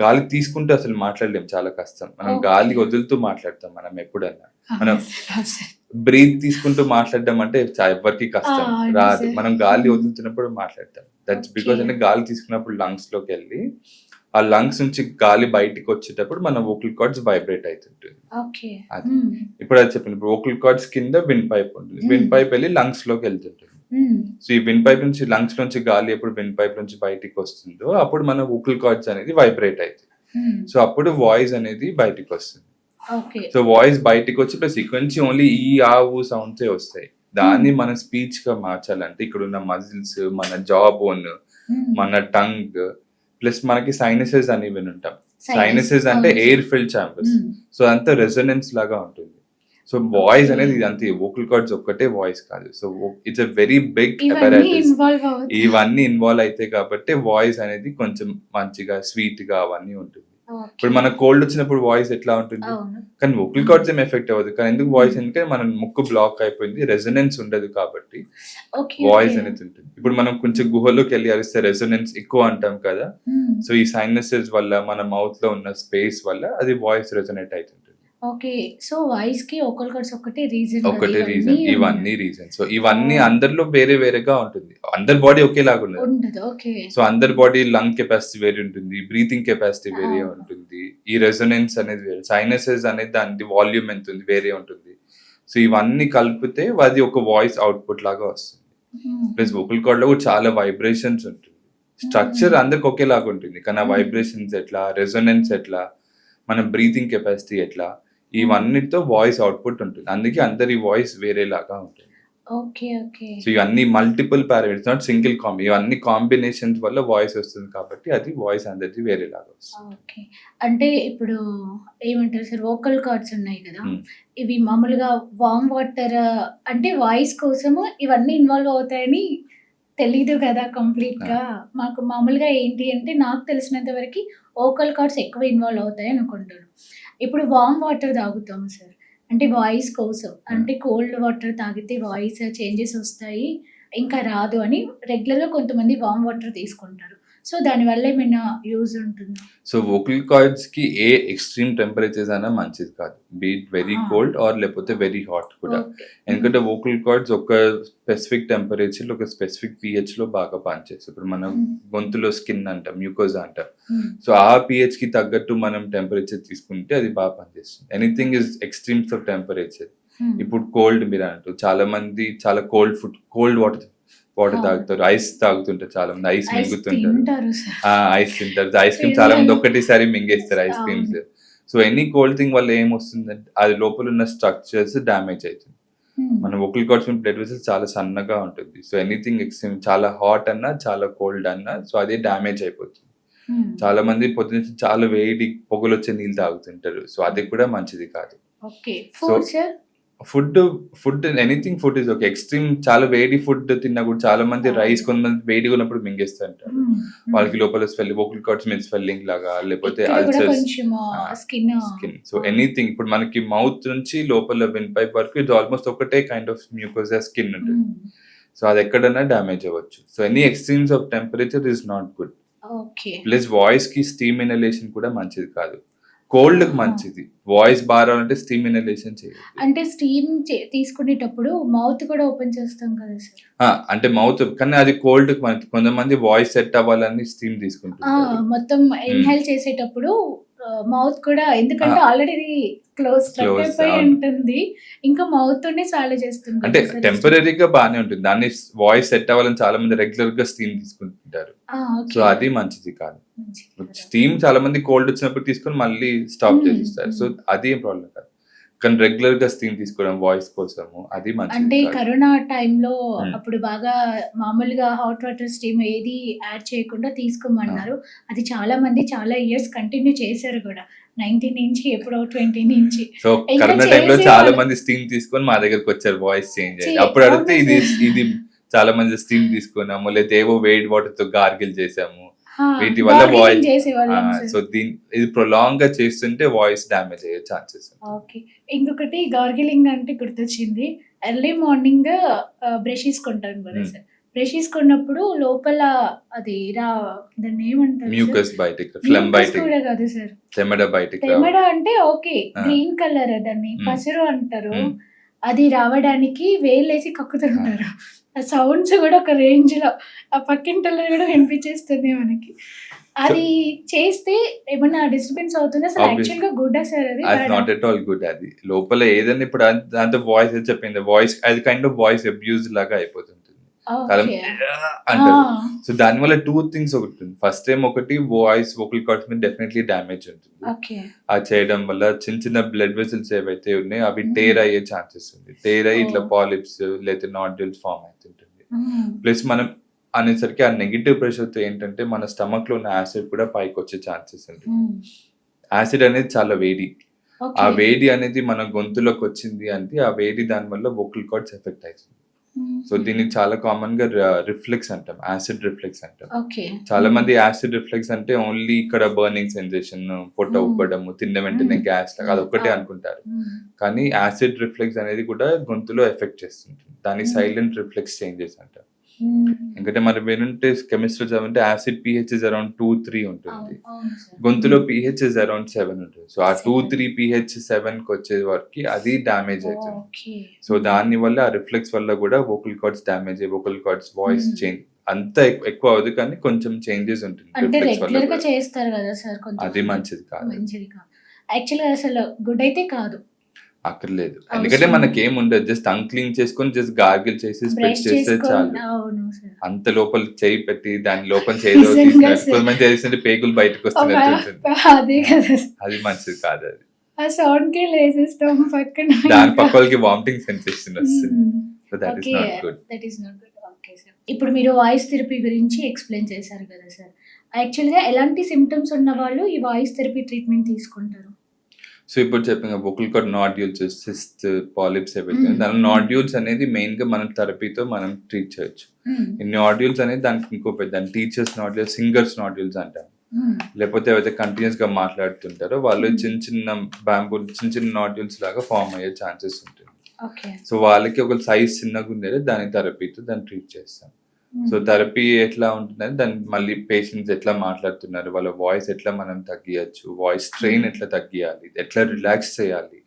గాలి తీసుకుంటే అసలు మాట్లాడలేం, చాలా కష్టం. మనం గాలి వదులుతూ మాట్లాడతాం. మనం ఎప్పుడన్నా మనం బ్రీత్ తీసుకుంటూ మాట్లాడడం అంటే ఎవరికి కష్టం రాదు. మనం గాలి వదులుతున్నప్పుడు మాట్లాడతాం. దట్స్ బికాస్ అంటే గాలి తీసుకున్నప్పుడు లంగ్స్ లోకి వెళ్ళి ఆ లంగ్స్ నుంచి గాలి బయటికి వచ్చేటప్పుడు మన వోకల్ కార్డ్స్ వైబ్రేట్ అవుతుంటుంది. అది ఇప్పుడు అది చెప్పండి, ఇప్పుడు వోకల్ కార్డ్స్ కింద విండ్ పైప్ ఉంటుంది, విండ్ పైప్ వెళ్ళి లంగ్స్ లోకి వెళ్తుంటుంది. సో ఈ విండ్ పైప్ నుంచి లంగ్స్ నుంచి గాలి ఎప్పుడు విండ్ పైప్ నుంచి బయటికి వస్తుందో అప్పుడు మన వోకల్ కార్డ్స్ అనేది వైబ్రేట్ అవుతుంది. సో అప్పుడు వాయిస్ అనేది బయటికి వస్తుంది. సో వాయిస్ బయటికి వచ్చి ప్లస్ ఇక్కడ నుంచి ఓన్లీ ఈ ఆ ఊ సౌండ్సే వస్తాయి. దాన్ని మన స్పీచ్ గా మార్చాలంటే ఇక్కడ ఉన్న మజిల్స్, మన జా బోన్, మన టంగ్ ప్లస్ మనకి సైనసెస్ అనేవి ఉంటాం. సైనసెస్ అంటే ఎయిర్ ఫిల్డ్ ఛాంబర్స్. సో అంతా రెసొనెన్స్ లాగా ఉంటుంది. సో వాయిస్ అనేది ఇది అంతే, వోకల్ కార్డ్స్ ఒక్కటే వాయిస్ కాదు. So it's a very big apparatus. ఇవన్నీ ఇన్వాల్వ్ అయితే కాబట్టి వాయిస్ అనేది కొంచెం మంచిగా స్వీట్ గా అవన్నీ ఉంటుంది. ఇప్పుడు మన కోల్డ్ వచ్చినప్పుడు వాయిస్ ఎట్లా ఉంటుంది, కానీ వోకల్ కార్డ్స్ ఏం ఎఫెక్ట్ అవ్వదు. కానీ ఎందుకు వాయిస్, ఎందుకంటే మన ముక్కు బ్లాక్ అయిపోయింది, రెసొనెన్స్ ఉండదు కాబట్టి వాయిస్ అనేది ఉంటుంది. ఇప్పుడు మనం కొంచెం గుహలోకి వెళ్ళి అరిస్తే రెసొనెన్స్ ఎక్కువ అంటాం కదా. సో ఈ సైనసెస్ వల్ల మన మౌత్ లో ఉన్న స్పేస్ వల్ల అది వాయిస్ రెసొనేట్ అవుతుంది. ఓకే. సో వాయిస్ కి వోకల్ కార్డ్స్ ఒకటే రీజన్. ఇవన్నీ రీజన్. సో ఇవన్నీ అందరిలో వేరే వేరేగా ఉంటుంది. అందరి బాడీ ఒకేలాగా ఉండదు. ఓకే. సో అందరి బాడీ లంగ్ కెపాసిటీ వేరే ఉంటుంది, బ్రీతింగ్ కెపాసిటీ వేరే ఉంటుంది, ఈ రెసొనెన్స్ అనేది వేరే, సైనసెస్ అనేది దాని వాల్యూమ్ ఎంత ఉంది వేరే ఉంటుంది. సో ఇవన్నీ కలిపితే అది ఒక వాయిస్ అవుట్పుట్ లాగా వస్తుంది. ప్లస్ వోకల్ కార్డ్ లో కూడా చాలా వైబ్రేషన్స్ ఉంటుంది. స్ట్రక్చర్ అందరికి ఒకేలాగా ఉంటుంది, కానీ ఆ వైబ్రేషన్స్ ఎట్లా, రెసొనెన్స్ ఎట్లా, మన బ్రీతింగ్ కెపాసిటీ ఎట్లా, ఇవన్నిటితో వాయిస్ అవుట్పుట్ ఉంటుంది. అందుకే అందరి వాయిస్ వేరేలాగా ఉంటుంది. ఓకే. ఓకే. సో ఇవన్నీ మల్టిపుల్ పారామీటర్స్, నాట్ సింగిల్ ఇవన్నీ కాంబినేషన్స్ వల్ల వాయిస్ వస్తుంది కాబట్టి అది వాయిస్ అందరిది వేరేలాగా వస్తుంది. ఓకే. అంటే ఇప్పుడు ఏమంటారు సార్, వోకల్ కార్డ్స్ ఉన్నాయి కదా, ఇవి మామూలుగా వామ్ వాటర్ అంటే వాయిస్ కోసము ఇవన్నీ ఇన్వాల్వ్ అవుతాయని తెలీదు కదా కంప్లీట్ గా. మాకు మామూలుగా ఏంటి అంటే నాకు తెలిసినంత వరకు వోకల్ కార్డ్స్ ఎక్కువ ఇన్వాల్వ్ అవుతాయి అనుకుంటాను. ఇప్పుడు వామ్ వాటర్ తాగుతాము సార్, అంటే వాయిస్ కోసం, అంటే కోల్డ్ వాటర్ తాగితే వాయిస్ చేంజెస్ వస్తాయి ఇంకా రాదు అని రెగ్యులర్గా కొంతమంది వామ్ వాటర్ తీసుకుంటారు. సో దానివల్ల ఏమైనా యూజ్ ఉంటుందా? సో వోకల్ కార్డ్స్ కి ఏ ఎక్స్ట్రీమ్ టెంపరేచర్స్ అయినా మంచిది కాదు, బీట్ వెరీ కోల్డ్ ఆర్ లేకపోతే వెరీ హాట్ కూడా. ఎందుకంటే వోకల్ కార్డ్స్ ఒక స్పెసిఫిక్ టెంపరేచర్ లో, ఒక స్పెసిఫిక్ పిహెచ్ లో బాగా పనిచేస్తాయి. ఇప్పుడు మనం గొంతులో స్కిన్ అంటాం, మ్యూకోజా అంటాం. సో ఆ పిహెచ్ కి తగ్గట్టు మనం టెంపరేచర్ తీసుకుంటే అది బాగా పనిచేస్తుంది. Anything is extremes of temperature. ఇప్పుడు కోల్డ్ మీరు అంటారు, చాలా మంది చాలా కోల్డ్ వాటర్ తాగుతారు, ఐస్ తాగుతుంటారు, చాలా మంది ఐస్ మింగుతుంటారు, ఐస్ తింటారు, ఐస్ క్రీమ్ చాలా మంది ఒక్కటేసారి మింగేస్తారు ice creams. So any cold thing వల్ల ఏమొస్తుందంటే అది లోపల ఉన్న స్ట్రక్చర్స్ డ్యామేజ్ అవుతుంది. మన వోకల్ కార్డ్స్ బ్లడ్ వెసల్స్ చాలా సన్నగా ఉంటుంది. సో ఎనీథింగ్ ఎక్స్ట్రీమ్, చాలా హాట్ అన్నా చాలా కోల్డ్ అన్నా, సో అదే డ్యామేజ్ అయిపోతుంది. చాలా మంది పొద్దున్న చాలా వేడి పొగలు వచ్చే నీళ్ళు తాగుతుంటారు, సో అది కూడా మంచిది కాదు. Food anything food is okay. Extreme చాలా వేడి ఫుడ్ తిన్నా కూడా చాలా మంది రైస్, కొంతమంది వేడిగా ఉన్నప్పుడు మింగేస్తుంటారు, వాళ్ళకి లోపల వోకల్ కార్డ్స్ మీద స్వెల్లింగ్ లాగా, లేకపోతే అల్సర్స్, స్కిన్. సో ఎనీథింగ్ ఇప్పుడు మనకి మౌత్ నుంచి లోపల విన్ పైప్ వరకు ఇది ఆల్మోస్ట్ ఒకటే కైండ్ ఆఫ్ మ్యూకోజా స్కిన్ ఉంటుంది. సో అది ఎక్కడైనా డ్యామేజ్ అవ్వచ్చు. So any extremes of temperature is not good. Plus voice కి స్టీమ్ ఇనలేషన్ కూడా మంచిది కాదు. కోల్డ్ కి మంచిది, వాయిస్ బాగా రావాలంటే స్టీమ్ ఇనలేషన్ చేయాలి. అంటే స్టీమ్ తీసుకునేటప్పుడు మౌత్ కూడా ఓపెన్ చేస్తాం కదా సార్. అంటే మౌత్, కానీ అది కోల్డ్ కి మంచిది. కొంతమంది వాయిస్ సెట్ అవ్వాలని స్టీమ్ తీసుకుంటారు. మొత్తం ఇన్హేల్ చేసేటప్పుడు మౌత్ కూడా, ఎందుకంటే ఆల్రెడీ క్లోజ్ అయిపోయి ఉంటుంది, ఇంకా మౌత్ తోనే స్వాలో చేస్తుంది. అంటే టెంపరీగా బానే ఉంటుంది, దాన్ని వాయిస్ సెట్ అవ్వాలని చాలా మంది రెగ్యులర్ గా స్టీమ్ తీసుకుంటుంటారు. సో అది మంచిది కాదు. స్టీమ్ చాలా మంది కోల్డ్ వచ్చినప్పుడు తీసుకొని మళ్ళీ స్టాప్ చేస్తారు, సో అది ఏం ప్రాబ్లం కాదు. కానీ రెగ్యులర్ గా స్టీమ్ తీసుకోవడం వాయిస్ కోసము అది మంచిది. అంటే కరోనా టైంలో అప్పుడు బాగా మామూలుగా హాట్ వాటర్ స్టీమ్ ఏది యాడ్ చేయకుండా తీసుకోమన్నారు. అది చాలా మంది చాలా ఇయర్స్ కంటిన్యూ చేశారు కూడా, 19 నుంచి ఎప్పుడో 20 నుంచి. సో కరోనా టైంలో చాలా మంది స్టీమ్ తీసుకొని మా దగ్గరకు వచ్చారు వాయిస్ చేంజ్ అయ్యి. అప్పుడు అడిగితే ఇది చాలా మంది స్టీమ్ తీసుకున్నాము, లేదా ఏవో వేడి వాటర్ తో గార్గిల్ చేసాము, వీటి వల్ల వాయిస్. సో ఇది ప్రొలాంగ్ గా చేస్తుంటే వాయిస్ డ్యామేజ్ అయ్యే ఛాన్సెస్. ఓకే. ఇంకొకటి గార్గిలింగ్ అంటే గుర్తొచ్చింది, ఎర్లీ మార్నింగ్ బ్రష్ తీసుకుంటాను కదా సార్, బ్రష్ తీసుకున్నప్పుడు లోపల అది దాన్ని ఏమంటారు, మ్యూకస్ బయటికి, ఫ్లెమ్ బయటికి కూడా కాదు సార్, తెమ్మడ అంటే ఓకే గ్రీన్ కలర్, దాన్ని పసురు అంటారు, అది రావడానికి వేలేసి కక్కుతుంటారు. ఆ సౌండ్స్ కూడా ఒక రేంజ్ లో ఆ పక్కింటల్లో కూడా వినిపించేస్తుంది మనకి. అది చేస్తే ఏమన్నా డిస్టర్బెన్స్ అవుతుందా సార్? యాక్చువల్ గా గుడ్ సార్ అది? Not at all good. అది లోపల ఏదైనా ఇప్పుడు దాంతో వాయిస్ చెప్పింది, వాయిస్ అది కైండ్ ఆఫ్ వాయిస్ అబ్యూజ్ లాగా అయిపోతుంది అంటారు. సో దాని వల్ల 2 థింగ్స్ ఒకటి, ఫస్ట్ టైం ఒకటి వాయిస్ వోకల్ కార్డ్స్ మీద డెఫినెట్లీ డ్యామేజ్ ఉంటుంది. అది చేయడం వల్ల చిన్న చిన్న బ్లడ్ వెసల్స్ ఏవైతే ఉన్నాయో అవి టేర్ అయ్యే ఛాన్సెస్ ఉంది. టేర్ అయ్యి ఇట్లా పాలిప్స్ లేదా నాడ్యూల్స్ ఫామ్ అవుతుంటుంది. ప్లస్ మనం అనేసరికి ఆ నెగిటివ్ ప్రెషర్ తో ఏంటంటే మన స్టమక్ లో ఉన్న యాసిడ్ కూడా పైకి వచ్చే ఛాన్సెస్ ఉంటుంది. యాసిడ్ అనేది చాలా వేడి. ఆ ఓకే. వేడి అనేది మన గొంతులోకి వచ్చింది అంటే ఆ వేడి దాని వల్ల వోకల్ కార్డ్స్ ఎఫెక్ట్ అవుతుంది. సో దీనికి చాలా కామన్ గా రిఫ్లెక్స్ అంటాం, యాసిడ్ రిఫ్లెక్స్ అంటాం. ఓకే. చాలా మంది యాసిడ్ రిఫ్లెక్స్ అంటే ఓన్లీ ఇక్కడ బర్నింగ్ సెన్సేషన్, పొట్ట ఉబ్బడము, తిన్న వెంటనే గ్యాస్ లాగా అదొక్కటే అనుకుంటారు. కానీ యాసిడ్ రిఫ్లెక్స్ అనేది కూడా గొంతులో ఎఫెక్ట్ చేస్తుంటుంది. దాన్ని సైలెంట్ రిఫ్లెక్స్ చేంజెస్ అంటారు. ఎందుకంటే మనం వినుంటే కెమిస్ట్రీ చదివితే యాసిడ్ pH ఇస్ అరౌండ్ 2-3 ఉంటుంది. అవును సార్. గొంతులో pH ఇస్ అరౌండ్ 7 ఉంటుంది. సో ఆ 7. 2-3 pH 7 కి వచ్చే వరకు అది డ్యామేజ్ అవుతుంది. ఓకే. సో దాని వల్ల ఆ రిఫ్లెక్స్ వల్ల కూడా వోకల్ కార్డ్స్ డ్యామేజ్ అయ్యి వోకల్ కార్డ్స్ వాయిస్ చేంజ్ అంత ఎక్కువ అవ్వదు కానీ కొంచెం చేంజెస్ ఉంటుంది అంటే రిఫ్లెక్స్ వల్ల రెగ్యులర్ గా కూడా. చేస్తారు కదా సార్ కొంచెం. అది మంచిది కాదు, మంచిది కాదు. యాక్చువల్‌గా అసలు గుడ్ అయితే కాదు. అక్కర్లేదు. అవసరం ఎందుకంటే మనకేం ఉండదు, జస్ట్ టంగ్ క్లీన్ చేసుకొని జస్ట్ గార్గిల్ చేసి స్ప్రెడ్ బ్రష్ చేస్తే చేసుకొని చాలు. అవును సార్. అంత లోపల చేయి పెట్టి దాని లోపల చేదో నిజంగా తీసినట్టు సార్. కొంతమంది చేస్తుంటే పేగులు బయటకు వస్తున్నట్టు ఉంటుంది. అదే కదా సార్. అది మంచిది కాదు. అది ఆ సౌండ్‌కే లేసేస్తాం పక్కన. దాని పక్క వాళ్ళకి వామిటింగ్ సెన్సేషన్ వస్తుంది. So that is okay. Not good. That is not good. Okay sir. ఇప్పుడు మీరు వాయిస్ థెరపీ గురించి ఎక్స్‌ప్లెయిన్ చేశారు కదా సార్. యాక్చువల్‌గా ఎలాంటి సింప్టమ్స్ ఉన్న వాళ్ళు ఈ వాయిస్ థెరపీ ట్రీట్మెంట్ తీసుకుంటారు? సో ఇప్పుడు చెప్పిన vocal cord nodules, cyst, polyps ఏవైతే దాని నాడ్యూల్స్ అనేది మెయిన్ గా మనం థెరపీతో మనం ట్రీట్ చేయొచ్చు. ఈ నాడ్యూల్స్ అనేది దానికి ఇంకో పెద్ద దాని టీచర్స్ నాడ్యూల్స్, సింగర్స్ నాడ్యూల్స్ అంటాం. లేకపోతే ఎవరైతే కంటిన్యూస్ గా మాట్లాడుతుంటారో వాళ్ళు చిన్న చిన్న బ్యాంబూ చిన్న చిన్న నాడ్యూల్స్ లాగా ఫామ్ అయ్యే ఛాన్సెస్ ఉంటుంది. ఓకే. సో వాళ్ళకి ఒక సైజ్ చిన్నగా ఉండేది దాని థెరపీతో దాన్ని ట్రీట్ చేస్తాం. సో థెరపీ ఎట్లా ఉంటుందని దాన్ని మళ్ళీ పేషెంట్స్ ఎట్లా మాట్లాడుతున్నారు, వాళ్ళ వాయిస్ ఎట్లా మనం తగ్గియచ్చు, వాయిస్ స్ట్రెయిన్ ఎట్లా తగ్గియాలి, ఎట్లా రిలాక్స్ చేయాలి,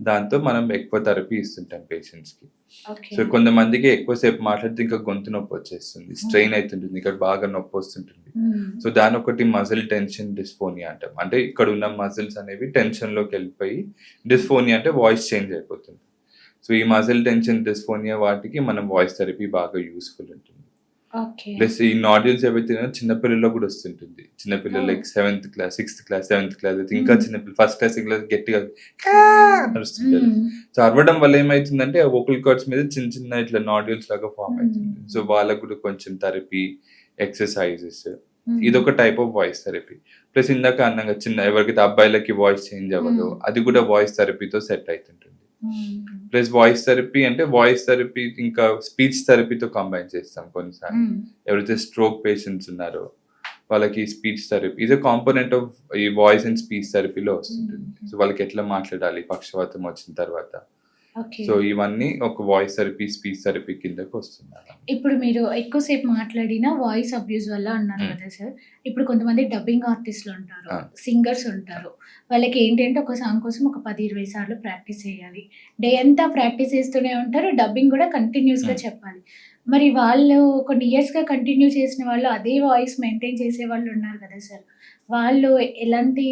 దాంతో మనం ఎక్కువ థెరపీ ఇస్తుంటాం పేషెంట్స్ కి. ఓకే. సో కొంతమందికి ఎక్కువసేపు మాట్లాడితే ఇంకా గొంతు నొప్పి వచ్చేస్తుంది, స్ట్రెయిన్ అవుతుంటుంది, ఇక్కడ బాగా నొప్పి వస్తుంటుంది. సో దాని ఒకటి మజిల్ టెన్షన్ డిస్ఫోనియా అంటాం. అంటే ఇక్కడ ఉన్న మజిల్స్ అనేవి టెన్షన్ లోకి వెళ్ళిపోయి డిస్ఫోనియా అంటే వాయిస్ చేంజ్ అయిపోతుంది. సో ఈ మజిల్ టెన్షన్ డిస్ఫోనియా వాటికి మనం వాయిస్ థెరపీ బాగా యూస్ఫుల్ ఉంటుంది. ఓకే. ప్లస్ ఈ నాడ్యూల్స్ ఏవైతే చిన్నపిల్లల్లో కూడా వస్తుంటుంది. చిన్నపిల్లలు like 7th class, 6th class, 7th class అయితే ఇంకా చిన్నపిల్లలు ఫస్ట్ క్లాస్, సెకండ్ క్లాస్ గట్టిగా అరుస్తుంటారు. సో అరవడం వల్ల ఏమైతుందంటే ఆ వోకల్ కార్డ్స్ మీద చిన్న చిన్న ఇట్లా నాడ్యూల్స్ లాగా ఫామ్ అవుతుంది. సో వాళ్ళకు కూడా కొంచెం థెరపీ, ఎక్సర్సైజెస్, ఇదొక type of voice therapy. Plus ఇందాక అన్నగా చిన్న ఎవరికైతే అబ్బాయిలకి వాయిస్ చేంజ్ అవ్వదు అది కూడా వాయిస్ థెరపీతో సెట్ అవుతుంటుంది. ప్లస్ వాయిస్ థెరపీ అంటే వాయిస్ థెరపీ ఇంకా స్పీచ్ థెరపీతో కంబైన్ చేస్తాం కొన్నిసార్లు. ఎవరైతే స్ట్రోక్ పేషెంట్స్ ఉన్నారో వాళ్ళకి స్పీచ్ థెరపీ ఇది కాంపోనెంట్ ఆఫ్ ఈ వాయిస్ అండ్ స్పీచ్ థెరపీలో వస్తుంటుంది. సో వాళ్ళకి ఎట్లా మాట్లాడాలి పక్షవాతం వచ్చిన తర్వాత, ఓకే. సో ఇవన్నీ ఒక వాయిస్ థెరపీ, స్పీచ్ థెరపీ కిందకి వస్తున్నారు. ఇప్పుడు మీరు ఎక్కువసేపు మాట్లాడిన వాయిస్ అబ్యూస్ వల్ల అన్నారు కదా సార్. ఇప్పుడు కొంతమంది డబ్బింగ్ ఆర్టిస్టులు ఉంటారు, సింగర్స్ ఉంటారు. వాళ్ళకి ఏంటంటే ఒక సాంగ్ కోసం ఒక 10-20 సార్లు ప్రాక్టీస్ చేయాలి. డే అంతా ప్రాక్టీస్ చేస్తూనే ఉంటారు. డబ్బింగ్ కూడా కంటిన్యూస్ గా చెప్పాలి. మరి వాళ్ళు కొన్ని ఇయర్స్ గా కంటిన్యూ చేసిన వాళ్ళు అదే వాయిస్ మెయింటైన్ చేసే వాళ్ళు ఉన్నారు కదా సార్. వాళ్ళు ఎలాంటి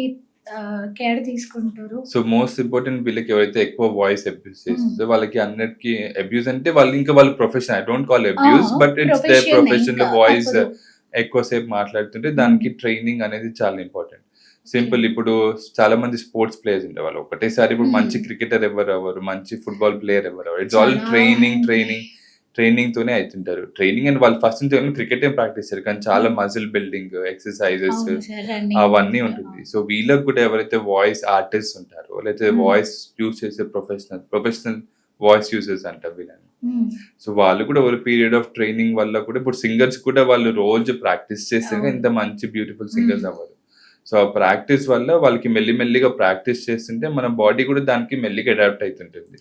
కేర్ తీసుకుంటారు? సో మోస్ట్ ఇంపార్టెంట్ వీళ్ళకి ఎవరైతే ఎక్కువ వాయిస్ అబ్యూస్ చేస్తుందో వాళ్ళకి అన్నిటికీ అబ్యూస్ అంటే వాళ్ళు ఇంకా వాళ్ళ profession, I don't call abuse but it's there profession లో వాయిస్ ఎక్కువసేపు మాట్లాడుతుంటే దానికి ట్రైనింగ్ అనేది చాలా ఇంపార్టెంట్. సింపుల్, ఇప్పుడు చాలా మంది స్పోర్ట్స్ ప్లేయర్స్ ఉంటారు, వాళ్ళు ఒకటేసారి ఇప్పుడు మంచి క్రికెటర్ ఎవరు అవ్వరు, మంచి ఫుట్బాల్ ప్లేయర్ ఎవరు అవ్వరు. ఇట్స్ ఆల్ ట్రైనింగ్ తోనే అవుతుంటారు. ట్రైనింగ్ అండ్ వాళ్ళు ఫస్ట్ నుంచి క్రికెట్ ఏం ప్రాక్టీస్ చేస్తారు కానీ చాలా మజిల్ బిల్డింగ్, ఎక్సర్సైజెస్ అవన్నీ ఉంటుంది. సో వీళ్ళకి కూడా ఎవరైతే వాయిస్ ఆర్టిస్ట్ ఉంటారో లేకపోతే వాయిస్ యూజ్ చేసే ప్రొఫెషనల్ వాయిస్ యూజర్స్ అంటారు వీళ్ళని. సో వాళ్ళు కూడా ఒక పీరియడ్ ఆఫ్ ట్రైనింగ్ వల్ల కూడా ఇప్పుడు సింగర్స్ కూడా వాళ్ళు రోజు ప్రాక్టీస్ చేస్తే ఇంత మంచి బ్యూటిఫుల్ సింగర్స్ అవ్వరు. సో ఆ ప్రాక్టీస్ వల్ల వాళ్ళకి మెల్లిమెల్లిగా ప్రాక్టీస్ చేస్తుంటే మన బాడీ కూడా దానికి మెల్లిగా అడాప్ట్ అవుతుంటుంది.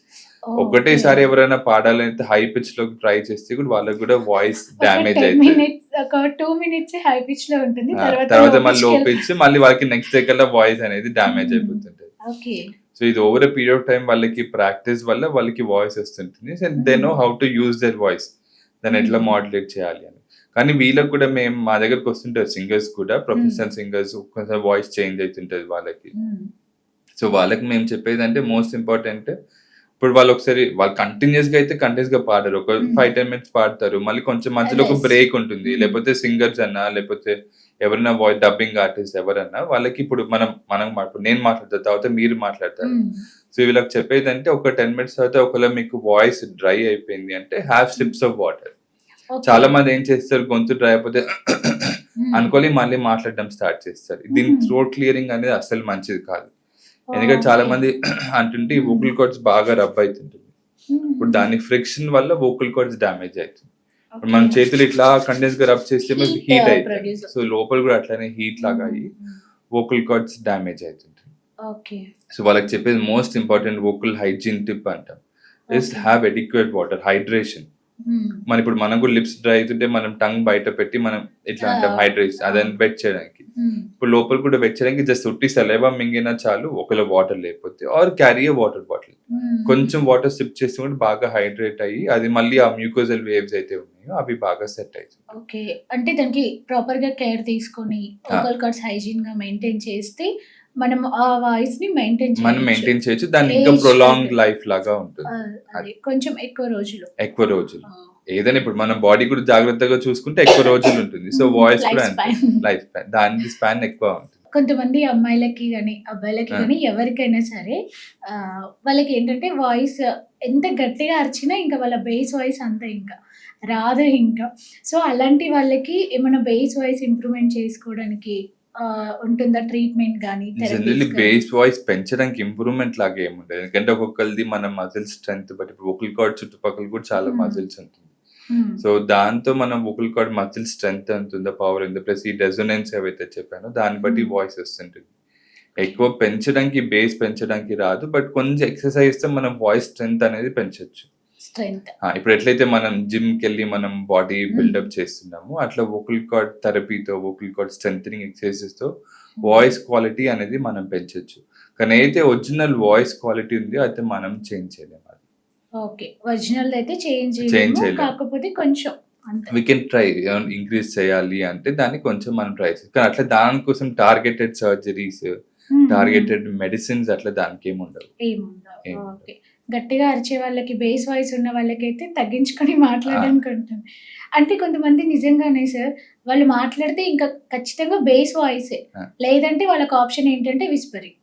ఒకటేసారి ఎవరైనా పాడాలంటే హై పిచ్ లో ట్రై చేస్తే కూడా వాళ్ళకి కూడా వాయిస్ డ్యామేజ్ అవుతుంది. ఒక 2 minutes హై పిచ్ లో ఉంటుంది, తర్వాత మళ్ళీ లో పిచ్, మళ్ళీ వాళ్ళకి నెక్స్ట్ డే కల్లా వాయిస్ అనేది డ్యామేజ్ అయిపోతుంటది. సో ఇది over a period of time వాళ్ళకి ప్రాక్టీస్ వల్ల వాళ్ళకి వాయిస్ వస్తుంటుంది. They know how to use there voice, దాన్ని ఎట్లా మాడ్యులేట్ చేయాలి అని. కానీ వీళ్ళకి కూడా మేము మా దగ్గరకు వస్తుంటారు సింగర్స్ కూడా, ప్రొఫెషనల్ సింగర్స్, కొంచెం వాయిస్ చేంజ్ అవుతుంటది వాళ్ళకి. సో వాళ్ళకి మేము చెప్పేది అంటే మోస్ట్ ఇంపార్టెంట్, ఇప్పుడు వాళ్ళు ఒకసారి వాళ్ళు కంటిన్యూస్ గా పాడరు, ఒక 5-10 minutes పాడతారు, మళ్ళీ కొంచెం మధ్యలో ఒక బ్రేక్ ఉంటుంది. లేకపోతే సింగర్స్ అన్నా లేకపోతే ఎవరైనా వాయిస్ డబ్బింగ్ ఆర్టిస్ట్ ఎవరన్నా వాళ్ళకి ఇప్పుడు నేను మాట్లాడతాను తర్వాత మీరు మాట్లాడతారు. సో వీళ్ళకి చెప్పేది అంటే ఒక 10 minutes తర్వాత ఒకవేళ మీకు వాయిస్ డ్రై అయిపోయింది అంటే హ్యావ్ సిప్స్ ఆఫ్ వాటర్. చాలా మంది ఏం చేస్తారు, గొంతు డ్రై అయిపోతే అనుకోని మళ్ళీ మాట్లాడడం స్టార్ట్ చేస్తారు. దీని థ్రోట్ క్లియరింగ్ అనేది అసలు మంచిది కాదు. ఎందుకంటే చాలా మంది అంటుంటే ఈ వోకల్ కార్డ్స్ బాగా రబ్ అవుతుంటుంది. ఇప్పుడు దాని ఫ్రిక్షన్ వల్ల వోకల్ కార్డ్స్ డ్యామేజ్ అవుతుంది. ఇప్పుడు మనం చేతులు ఇట్లా కంటిన్యూస్ గా రబ్ చేస్తే హీట్ అవుతుంది. సో లోపల కూడా అట్లానే హీట్ లాగా అయ్యి వోకల్ కార్డ్స్ డ్యామేజ్ అవుతుంది. సో వాళ్ళకి చెప్పేది most important vocal hygiene tip అంటాం is have adequate water, hydration. మన ఇప్పుడు మనం కూడా లిప్స్ డ్రై అవుతుంటే మనం టంగ్ బయట పెట్టి మనం ఇట్లా అంటాం హైడ్రేషన్, అదని వెట్ చేయడానికి. ఇప్పుడు లోపల కూడా వెట్ చేయడానికి జస్ట్ ఉట్టి సలైవా మింగినా చాలు, ఒకవేళ వాటర్ లేకపోతే, or carry a water bottle. కొంచెం వాటర్ సిప్ చేస్తే కూడా బాగా హైడ్రేట్ అయ్యి అది మళ్ళీ ఆ మ్యూకోజల్ వేవ్స్ అయితే ఉన్నాయో అవి బాగా సెట్ అవుతాయి. ఓకే, అంటే దానికి ప్రాపర్ గా కేర్ తీసుకొని వోకల్ కార్డ్స్ హైజీన్ గా మెయింటైన్ చేస్తే మనం ఆ వాయిస్ ని మెయింటైన్ చేయొచ్చు. దాని ఇంకా ప్రొలాంగ్ లైఫ్ లాగా ఉంటుంది. కొంచెం ఎక్కువ రోజులు ఏదైనా ఇప్పుడు మన బాడీ కూడా జాగ్రత్తగా చూసుకుంటే ఎక్కువ రోజులు ఉంటుంది. సో వాయిస్ కూడా లైఫ్ స్పాన్, దాని స్పాన్ ఎక్కువ ఉంటుంది. కొంతమంది అమ్మాయిలకి కానీ అబ్బాయిలకి కానీ ఎవరికైనా సరే వాళ్ళకి ఏంటంటే వాయిస్ ఎంత గట్టిగా అరిచినా ఇంకా వాళ్ళ బేస్ వాయిస్ అంతా ఇంకా రాదు ఇంకా. సో అలాంటి వాళ్ళకి ఏమైనా బేస్ వాయిస్ ఇంప్రూవ్మెంట్ చేసుకోవడానికి ఉంటుందా ట్రీట్మెంట్ కానీ? జనరల్లీ బేస్ వాయిస్ పెంచడానికి ఇంప్రూవ్మెంట్ లాగా ఏముండదు. ఎందుకంటే ఒక్కొక్కరిది మన మజిల్ స్ట్రెంత్ బట్టి, ఇప్పుడు వోకల్ కార్డ్ చుట్టుపక్కల కూడా చాలా మజిల్స్ ఉంటుంది. సో దాంతో మనం వోకల్ కార్డ్ మజిల్ స్ట్రెంత్ ఎంత ఉందో, పవర్ ఎంత, ప్లస్ ఈ రెజొనెన్స్ ఏవైతే చెప్పానో దాన్ని బట్టి వాయిస్ వస్తుంటుంది. ఎక్కువ పెంచడానికి, బేస్ పెంచడానికి రాదు, బట్ కొంచెం ఎక్సర్సైజ్ తో మనం వాయిస్ స్ట్రెంత్ అనేది పెంచొచ్చు. ఇప్పుడు ఎట్లయితే మనం జిమ్ కి వెళ్ళి మనం బాడీ బిల్డప్ చేస్తున్నాము, అట్లా వోకల్ కార్డ్ థెరపీతో, వోకల్ కార్డ్ స్ట్రెంథనింగ్ ఎక్సర్సైజెస్ తో వాయిస్ క్వాలిటీ అనేది మనం పెంచొచ్చు. కానీ అయితే ఒరిజినల్ వాయిస్ క్వాలిటీ ఉంది అయితే మనం చేంజ్ చేయలేము. ఓకే, ఒరిజినల్ అయితే చేంజ్ చేయలేము, కాకపోతే కొంచెం we can try ఇంక్రీజ్ చేయాలి అంటే దాన్ని కొంచెం మనం ట్రై చేయాలి. కానీ అట్లా దానికోసం టార్గెటెడ్ సర్జరీస్, టార్గెటెడ్ మెడిసిన్స్ అట్లా దానికి ఏముండవు. ఓకే, గట్టిగా అరిచే వాళ్ళకి, బేస్ వాయిస్ ఉన్న వాళ్ళకైతే తగ్గించుకొని మాట్లాడడానికి ఉంటుంది. అంటే కొంతమంది నిజంగానే సార్ వాళ్ళు మాట్లాడితే ఇంకా ఖచ్చితంగా బేస్ వాయిసే, లేదంటే వాళ్ళకి ఆప్షన్ ఏంటంటే విస్పరింగ్.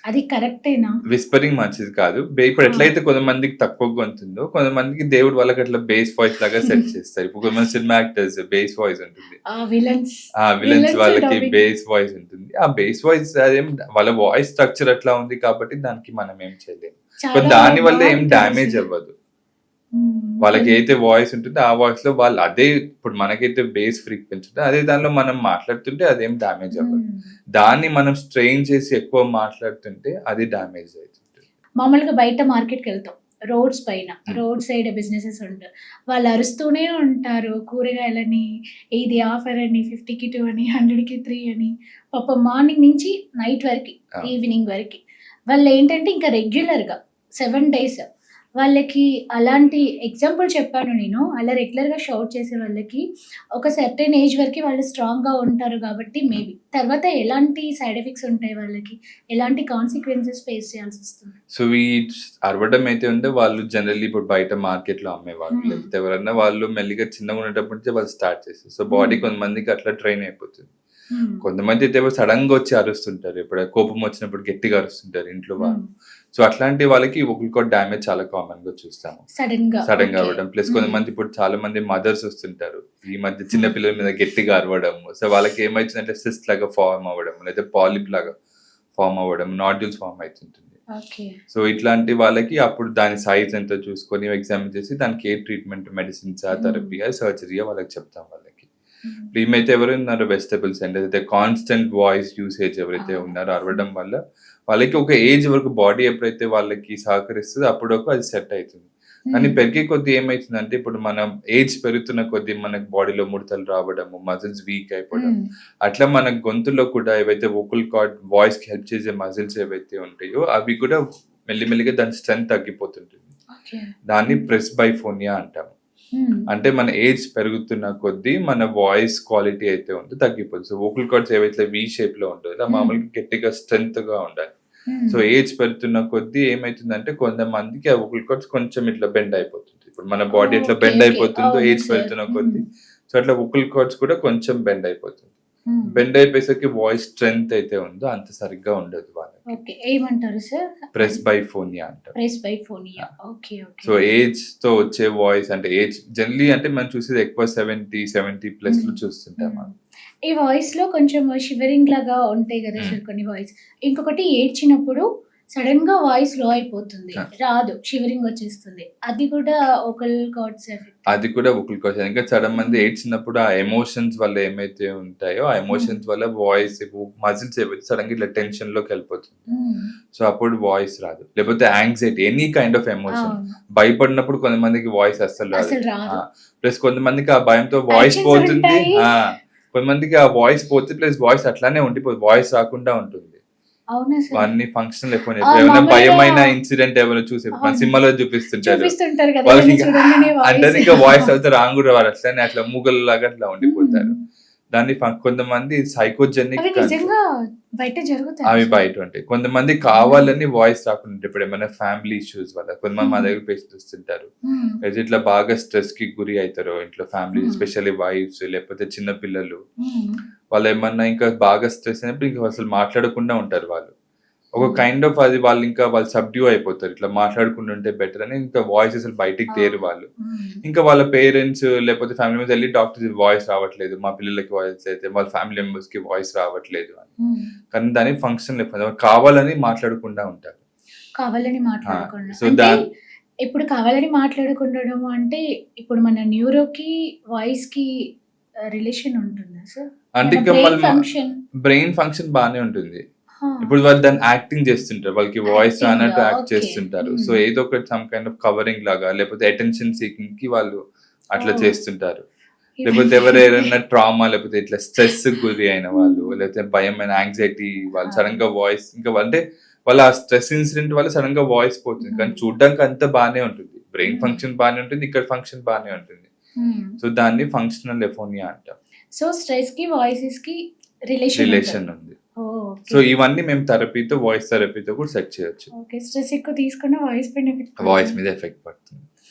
అది కరెక్టేనా? విస్పరింగ్ మంచిది కాదు. ఇప్పుడు ఎట్లయితే కొంతమందికి తక్కువ గొంతుందో కొంతమందికి దేవుడు వాళ్ళకి అట్లా బేస్ వాయిస్ లాగా సెట్ చేస్తారు. ఇప్పుడు కొంతమంది సినిమా యాక్టర్స్ బేస్ వాయిస్ ఉంటుంది, విలన్స్ వాళ్ళకి బేస్ వాయిస్ ఉంటుంది. ఆ బేస్ వాయిస్ అదేం వాళ్ళ వాయిస్ స్ట్రక్చర్ అట్లా ఉంది కాబట్టి దానికి మనం ఏం చేయలేము. దాని వల్ల ఏం డ్యామేజ్ అవ్వదు. వాళ్ళకి అయితే వాయిస్ ఉంటుంది ఆ వాయిస్ లో వాళ్ళు అదే, ఇప్పుడు మనకైతే బేస్ ఫ్రీక్వెన్సీ ఉంటుంది అదే దానిలో మనం మాట్లాడుతుంటే అదేం డ్యామేజ్ అవ్వదు. దాన్ని మనం స్ట్రెయిన్ చేసి ఎక్కువ మాట్లాడుతుంటే అది డ్యామేజ్ అవుతుంది. మామూలుగా బయట మార్కెట్కి వెళ్తాం, రోడ్స్ పైన, రోడ్ సైడ్ బిజినెసెస్ ఉంటారు, వాళ్ళు అరుస్తూనే ఉంటారు కూరగాయలని, ఇది ఆఫర్ అని, 50కి 2 అని, 100కి 3 అని, పాప మార్నింగ్ నుంచి నైట్ వరకు, ఈవినింగ్ వరకు. వాళ్ళు ఏంటంటే ఇంకా రెగ్యులర్గా 7 days వాళ్ళకి అలాంటి ఎగ్జాంపుల్ చెప్పాను నేను. అలా రెగ్యులర్గా షౌట్ చేసే వాళ్ళకి ఒక సర్టెన్ ఏజ్ వరకు వాళ్ళు స్ట్రాంగ్గా ఉంటారు కాబట్టి మేబీ తర్వాత ఎలాంటి సైడ్ ఎఫెక్ట్స్ ఉంటాయి, వాళ్ళకి ఎలాంటి కాన్సిక్వెన్సెస్ ఫేస్ చేయాల్సి వస్తుంది. సో ఈ అరవడం అయితే ఉంటే వాళ్ళు జనరల్లీ ఇప్పుడు బయట మార్కెట్లో అమ్మేవాళ్ళు, లేకపోతే ఎవరన్నా వాళ్ళు మెల్లిగా చిన్నగా ఉండేటప్పటి నుంచి వాళ్ళు స్టార్ట్ చేస్తారు. సో బాడీ కొంతమందికి అట్లా ట్రైన్ అయిపోతుంది. కొంతమంది అయితే సడన్ గా వచ్చి అరుస్తుంటారు, ఇప్పుడు కోపం వచ్చినప్పుడు గట్టిగా అరుస్తుంటారు ఇంట్లో వాళ్ళు. సో అట్లాంటి వాళ్ళకి వోకల్ కార్డ్ డ్యామేజ్ చాలా కామన్ గా చూస్తాము, సడన్ గా అవ్వడం. ప్లస్ కొంతమంది ఇప్పుడు చాలా మంది మదర్స్ వస్తుంటారు ఈ మధ్య చిన్న పిల్లల మీద గట్టిగా అరవడం. సో వాళ్ళకి ఏమైతుందంటే సిస్ట్ లాగా ఫార్మ్ అవ్వడం, లేదా పాలిప్ లాగా ఫార్మ్ అవ్వడం, నాడ్యూల్స్ ఫార్మ్ అవుతుంటుంది. సో ఇట్లాంటి వాళ్ళకి అప్పుడు దాని సైజ్ ఎంతో చూసుకొని ఎగ్జామిన్ చేసి దానికి ఏ ట్రీట్మెంట్, మెడిసిన్స్, థెరపీ, సర్జరీ వాళ్ళకి చెప్తాం వాళ్ళకి. ఏమైతే ఎవరు ఉన్నారో వెజిటబుల్స్ అండ్ అయితే కాన్స్టెంట్ వాయిస్ యూసేజ్ ఎవరైతే ఉన్నారో అరవడం వల్ల వాళ్ళకి ఒక ఏజ్ వరకు బాడీ ఎప్పుడైతే వాళ్ళకి సహకరిస్తుందో అప్పుడు అది సెట్ అవుతుంది. కానీ పెరిగే కొద్ది ఏమైతుందంటే ఇప్పుడు మనం ఏజ్ పెరుగుతున్న కొద్ది మనకు బాడీలో ముడతలు రావడము, మజిల్స్ వీక్ అయిపోవడం, అట్లా మన గొంతులో కూడా ఏవైతే వోకల్ కార్డ్ వాయిస్ కి హెల్ప్ చేసే మజిల్స్ ఏవైతే ఉంటాయో అవి కూడా మెల్లిమెల్లిగా దాని స్ట్రెంత్ తగ్గిపోతుంటుంది. దాన్ని ప్రెస్బైఫోనియా అంటాము. అంటే మన ఏజ్ పెరుగుతున్న కొద్దీ మన వాయిస్ క్వాలిటీ అయితే ఉందో తగ్గిపోతుంది. సో వోకల్ కార్డ్స్ ఏవైతే వి షేప్ లో ఉంటుందో మామూలుగా గట్టిగా స్ట్రెంత్ గా ఉండాలి. సో ఏజ్ పెరుగుతున్న కొద్దీ ఏమైతుందంటే కొంతమందికి ఆ వోకల్ కార్డ్స్ కొంచెం ఇట్లా బెండ్ అయిపోతుంది. ఇప్పుడు మన బాడీ ఎట్లా బెండ్ అయిపోతుందో ఏజ్ పెరుగుతున్న కొద్దీ, సో అట్లా వోకల్ కార్డ్స్ కూడా కొంచెం బెండ్ అయిపోతుంది. బెండ్ అయిపోయేసరికి వాయిస్ స్ట్రెంత్ అయితే ఉందో అంత సరిగ్గా ఉండదు వాళ్ళకి. ఏమంటారు సార్? ప్రెస్బైఫోనియా అంటారు. ప్రెస్బైఫోనియా. ఓకే. సో ఏజ్ తో వచ్చే వాయిస్ అంటే ఏజ్ జనరలీ అంటే మనం చూసేది ఎక్కువ 70+ లో చూస్తుంటాం. ఈ వాయిస్‌లో కొంచెం షివరింగ్ లాగా ఉంటాయి గదా హ్మ్. సార్ కొన్ని వాయిస్. ఇంకొకటి ఏడ్చినప్పుడు సడెన్‌గా వాయిస్ లో అయిపోతుంది. ఆ! రాదు. షివరింగ్ వచ్చేస్తుంది. అది కూడా వోకల్ కార్డ్స్ ఎఫెక్ట్. అది కూడా వోకల్ కార్డ్స్. ఇంకా చాలా మంది హ్మ్. ఏడ్చినప్పుడు ఆ ఎమోషన్స్ వల్ల ఏమైతే ఉంటాయో, ఆ హ్మ్. ఎమోషన్స్ వల్ల వాయిస్ మజిల్స్ ఏవైతే సడెన్‌గా ఇట్లా టెన్షన్‌లోకెళ్ళిపోతుంది. హ్మ్. సో, అప్పుడు వాయిస్ రాదు. లేకపోతే anxiety any kind of emotion. అవును. భయపడినప్పుడు కొంతమందికి వాయిస్ అస్సలు రాదు. అసలు ఆ! రాదు. ప్లస్ కొంతమందికి ఆ భయంతో వాయిస్ యాక్షన్స్ పోతుంది. ఉంటాయి. ఆ! కొంతమందికి ఆ వాయిస్ పోతే ప్లస్ వాయిస్ అట్లానే ఉండిపోదు. వాయిస్ రాకుండా ఉంటుంది. అవునా సార్? అన్ని ఫంక్షనల్ ఎఫోన్ ఆ! ఏమైనా మామూలుగా భయమైన ఇన్సిడెంట్ ఏమైనా చూసి మన అవును. సినిమాలో చూపిస్తుంటారు. చూపిస్తుంటారు కదా! వాళ్ళకి ఏమైనా ఇంక చూడంగానే వాయిస్. అంటారు ఇంకా వాయిస్ అవుతే రాంగ్ కూడా రారు. అట్లనే అట్లా మూగల్లాగా అట్లా ఉండిపోతారు. హ్మ్. దాన్ని కొంతమంది సైకోజెనిక్ అవి అంటారు. నిజంగా బయట జరుగుతాయా అవి సార్? బయట ఉంటాయి. కొంతమంది అవునా? కావాలని వాయిస్ రాకుండా ఉంటాయి. ఇప్పుడు ఏమైనా ఫ్యామిలీ ఇష్యూస్ వల్ల కొంతమంది మా హ్మ్. దగ్గర పేషెంట్స్ వస్తుంటారు. హ్మ్. అయితే ఇట్లా బాగా స్ట్రెస్‌కి గురి అయితారో ఇంట్లో ఫ్యామిలీ హ్మ్. ఎస్పెషల్లీ వైఫ్స్ లేకపోతే చిన్న పిల్లలు హ్మ్. వాళ్ళేమన్నా ఇంకా బాగా స్ట్రెస్ అయినప్పుడు ఇంక అసలు మాట్లాడకుండా ఉంటారు వాళ్ళు. ఒక హ్మ్. కైండ్ ఆఫ్ అది వాళ్ళు సబ్డ్యూ అయిపోతారు. ఇట్లా మాట్లాడకుండా ఉంటే బెటర్ అని ఇంకా వాయిస్ అసలు బయటికి తేరు అవును. వాళ్ళు. హ్మ్. ఇంకా వాళ్ళ పేరెంట్స్ లేకపోతే ఫ్యామిలీ మెంబర్స్ ఎళ్లి డాక్టర్‌కి వాయిస్ రావట్లేదు. మా పిల్లలకి వాయిస్ అయితే వాళ్ళ ఫ్యామిలీ మెంబర్స్‌కి వాయిస్ రావట్లేదు అని. హ్మ్. కానీ దాన్ని ఫంక్షన్ లేకపోతే కావాలని మాట్లాడకుండా ఉంటారు. కావాలని ఆ! మాట్లాడకుండా. సో, అంటే ఇప్పుడు కావాలని మాట్లాడకుండడం అంటే ఇప్పుడు మన న్యూరోకి, వాయిస్‌కి రిలేషన్ ఉంటుందా సార్? అంటే మన ఇంకా బ్రెయిన్ మళ్ళీ ఫంక్షన్. బ్రెయిన్ ఫంక్షన్ బానే ఉంటుంది. ఆ! ఇప్పుడు వాళ్ళు దాన్ని యాక్టింగ్ చేస్తుంటారు. వాళ్ళకి వాయిస్ యాక్టింగ్. రానట్టు యాక్ట్ ఓకే. చేస్తుంటారు. So, hmm. ఏదో ఒకటి సమ్ కైండ్ ఆఫ్ కవరింగ్ లాగా లేకపోతే అటెన్షన్ సీకింగ్‌కి వాళ్ళు అట్లా ఓహ్! చేస్తుంటారు. లేకపోతే ఇవన్నీ అంటే ఎవరైనా ట్రామా లేకపోతే ఇట్లా స్ట్రెస్‌కి గురి అయిన వాళ్ళు, హ్మ్. లేకపోతే భయమైన యాంక్సైటీ వాళ్ళు అవును. సడెన్‌గా వాయిస్ ఇంకా అంటే వాళ్ళ ఆ స్ట్రెస్ ఇన్సిడెంట్ వల్ల సడెన్‌గా వాయిస్ పోతుంది. కానీ హ్మ్. చూడ్డానికి అంతా బానే ఉంటుంది. బ్రెయిన్ హ్మ్. ఫంక్షన్ బానే ఉంటుంది. ఇక్కడ ఫంక్షన్ బానే ఉంటుంది. హ్మ్. సో, దాన్ని ఫంక్షనల్ ఎఫోనియా అంటాం. సో, స్ట్రెస్‌కి, వాయిసెస్‌కి రిలేషన్ రిలేషన్ ఉంటది. ఉంది. ఓహ్! So, okay. ఇవన్నీ మేము థెరపీతో వాయిస్ థెరపీతో కూడా సెట్ చేయొచ్చు. ఓకే. స్ట్రెస్ ఎక్కువ తీసుకున్న వాయిస్ పైన ఎఫెక్ట్ వాయిస్ పడుతుంది. మీద ఎఫెక్ట్ పడుతుంది.